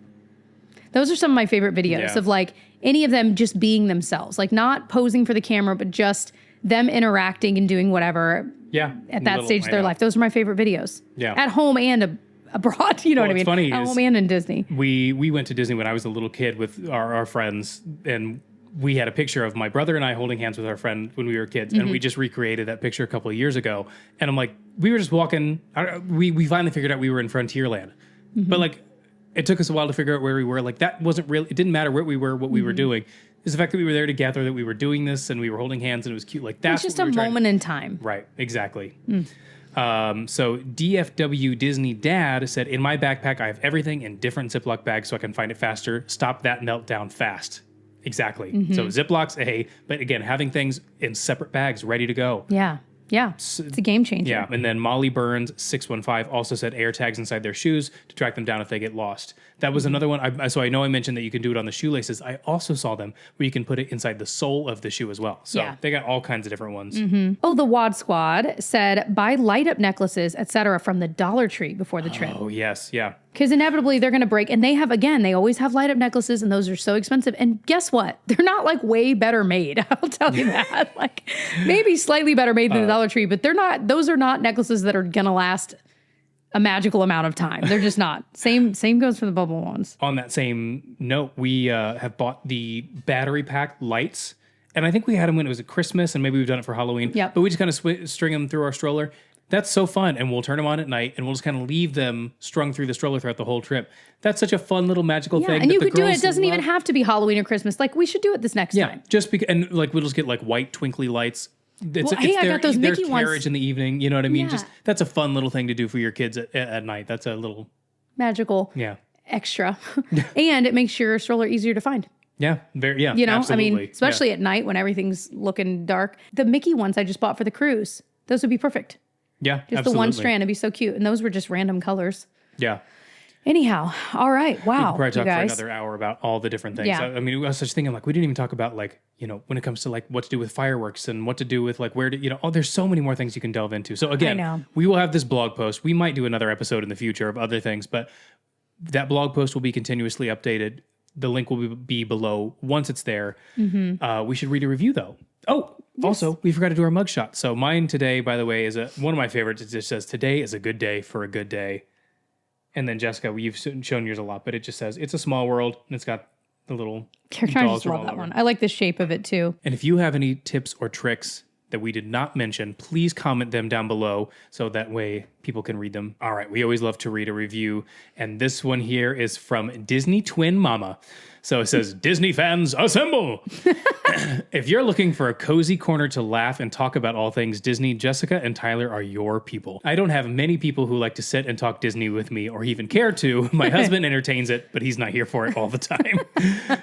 Those are some of my favorite videos of like any of them just being themselves, like not posing for the camera, but just them interacting and doing whatever at that stage of their life. Those are my favorite videos. Yeah. At home and abroad, you know what I mean? Funny at home and in Disney. We went to Disney when I was a little kid with our friends, and we had a picture of my brother and I holding hands with our friend when we were kids, and we just recreated that picture a couple of years ago. And I'm like, we were just walking. We finally figured out we were in Frontierland, but like it took us a while to figure out where we were. Like that wasn't really. It didn't matter where we were, what we were doing. It's the fact that we were there together, that we were doing this, and we were holding hands, and it was cute. Like that's just a moment in time, right? Exactly. So DFW Disney Dad said, in my backpack, I have everything in different Ziploc bags so I can find it faster. Stop that meltdown fast. Exactly. So Ziplocks, but again, having things in separate bags ready to go. Yeah. Yeah. It's a game changer. Yeah. And then Molly Burns 615 also said AirTags inside their shoes to track them down if they get lost. That was another one. So I know I mentioned that you can do it on the shoelaces. I also saw them where you can put it inside the sole of the shoe as well. So they got all kinds of different ones. Oh, the Wad Squad said buy light up necklaces, etc., from the Dollar Tree before the trip. Oh, yes. Yeah. Because inevitably they're going to break. And they have, again, they always have light up necklaces, and those are so expensive. And guess what? They're not like way better made. I'll tell you that. Like maybe slightly better made than the Dollar Tree, but they're not, those are not necklaces that are going to last a magical amount of time. They're just not. Same goes for the bubble ones. On that same note, we have bought the battery pack lights. And I think we had them when it was at Christmas, and maybe we've done it for Halloween. Yep. But we just kind of string them through our stroller. That's so fun. And we'll turn them on at night, and we'll just kind of leave them strung through the stroller throughout the whole trip. That's such a fun little magical thing. And you could do it. It doesn't even have to be Halloween or Christmas. Like, we should do it this next time. Just because, and like we'll just get like white twinkly lights. It's I got those Mickey ones. Carriage in the evening. You know what I mean? Just that's a fun little thing to do for your kids at night. That's a little magical extra. And it makes your stroller easier to find. Yeah, you know, absolutely. I mean, especially at night when everything's looking dark. The Mickey ones I just bought for the cruise. Those would be perfect. Yeah, just absolutely. the one strand. It'd be so cute. And those were just random colors. Yeah. Anyhow, all right. Wow. We could probably talk for another hour about all the different things. Yeah. I mean, I was just thinking, like, we didn't even talk about, like, you know, when it comes to, like, what to do with fireworks and what to do with, like, where to, you know, there's so many more things you can delve into. So, again, we will have this blog post. We might do another episode in the future of other things, but that blog post will be continuously updated. The link will be below once it's there. We should read a review, though. Oh, also, we forgot to do our mugshot. So mine today, by the way, is one of my favorites. It just says, today is a good day for a good day. And then Jessica, you've shown yours a lot, but it just says, it's a small world. And it's got the little character. I just love that one. I like the shape of it too. And if you have any tips or tricks that we did not mention, please comment them down below. So that way people can read them. All right, we always love to read a review, and this one here is from Disney Twin Mama. So it says, Disney fans, assemble! If you're looking for a cozy corner to laugh and talk about all things Disney, Jessica and Tyler are your people. I don't have many people who like to sit and talk Disney with me or even care to. My husband entertains it, but he's not here for it all the time.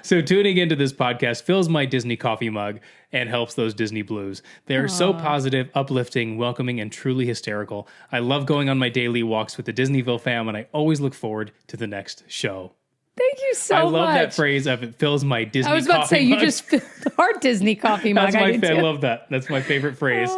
So tuning into this podcast fills my Disney coffee mug and helps those Disney blues. They're so positive, uplifting, welcoming, and truly hysterical. I love going on my daily walks with the Disneyville fam, and I always look forward to the next show. Thank you so much. I love that phrase of it fills my Disney coffee mug. I was about to say, you just filled our Disney coffee mug. I love that. That's my favorite phrase.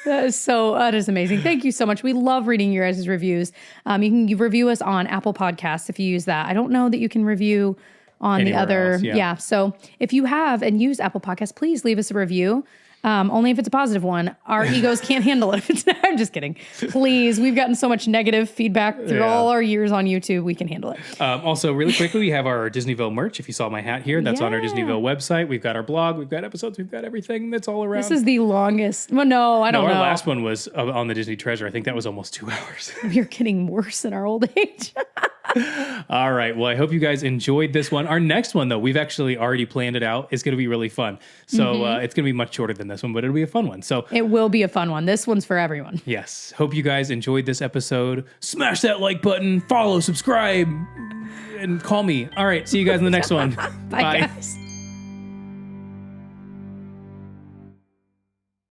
That is amazing. Thank you so much. We love reading your guys' reviews. You can review us on Apple Podcasts if you use that. I don't know that you can review on Anywhere the other. else, yeah. So if you have and use Apple Podcasts, please leave us a review. Only if it's a positive one. Our egos can't handle it if it's not. I'm just kidding. Please. We've gotten so much negative feedback through all our years on YouTube. We can handle it. Also, really quickly, we have our Disneyville merch. If you saw my hat here, that's on our Disneyville website. We've got our blog. We've got episodes. We've got everything that's all around. This is the longest. Well, no, I don't know. Our last one was on the Disney Treasure. I think that was almost 2 hours. We're getting worse in our old age. All right. Well, I hope you guys enjoyed this one. Our next one, though, we've actually already planned it out. It's going to be really fun. So it's going to be much shorter than this one, but it'll be a fun one. So it will be a fun one. This one's for everyone. Yes. Hope you guys enjoyed this episode. Smash that like button, follow, subscribe, and call me. All right. See you guys in the next one. Bye, guys.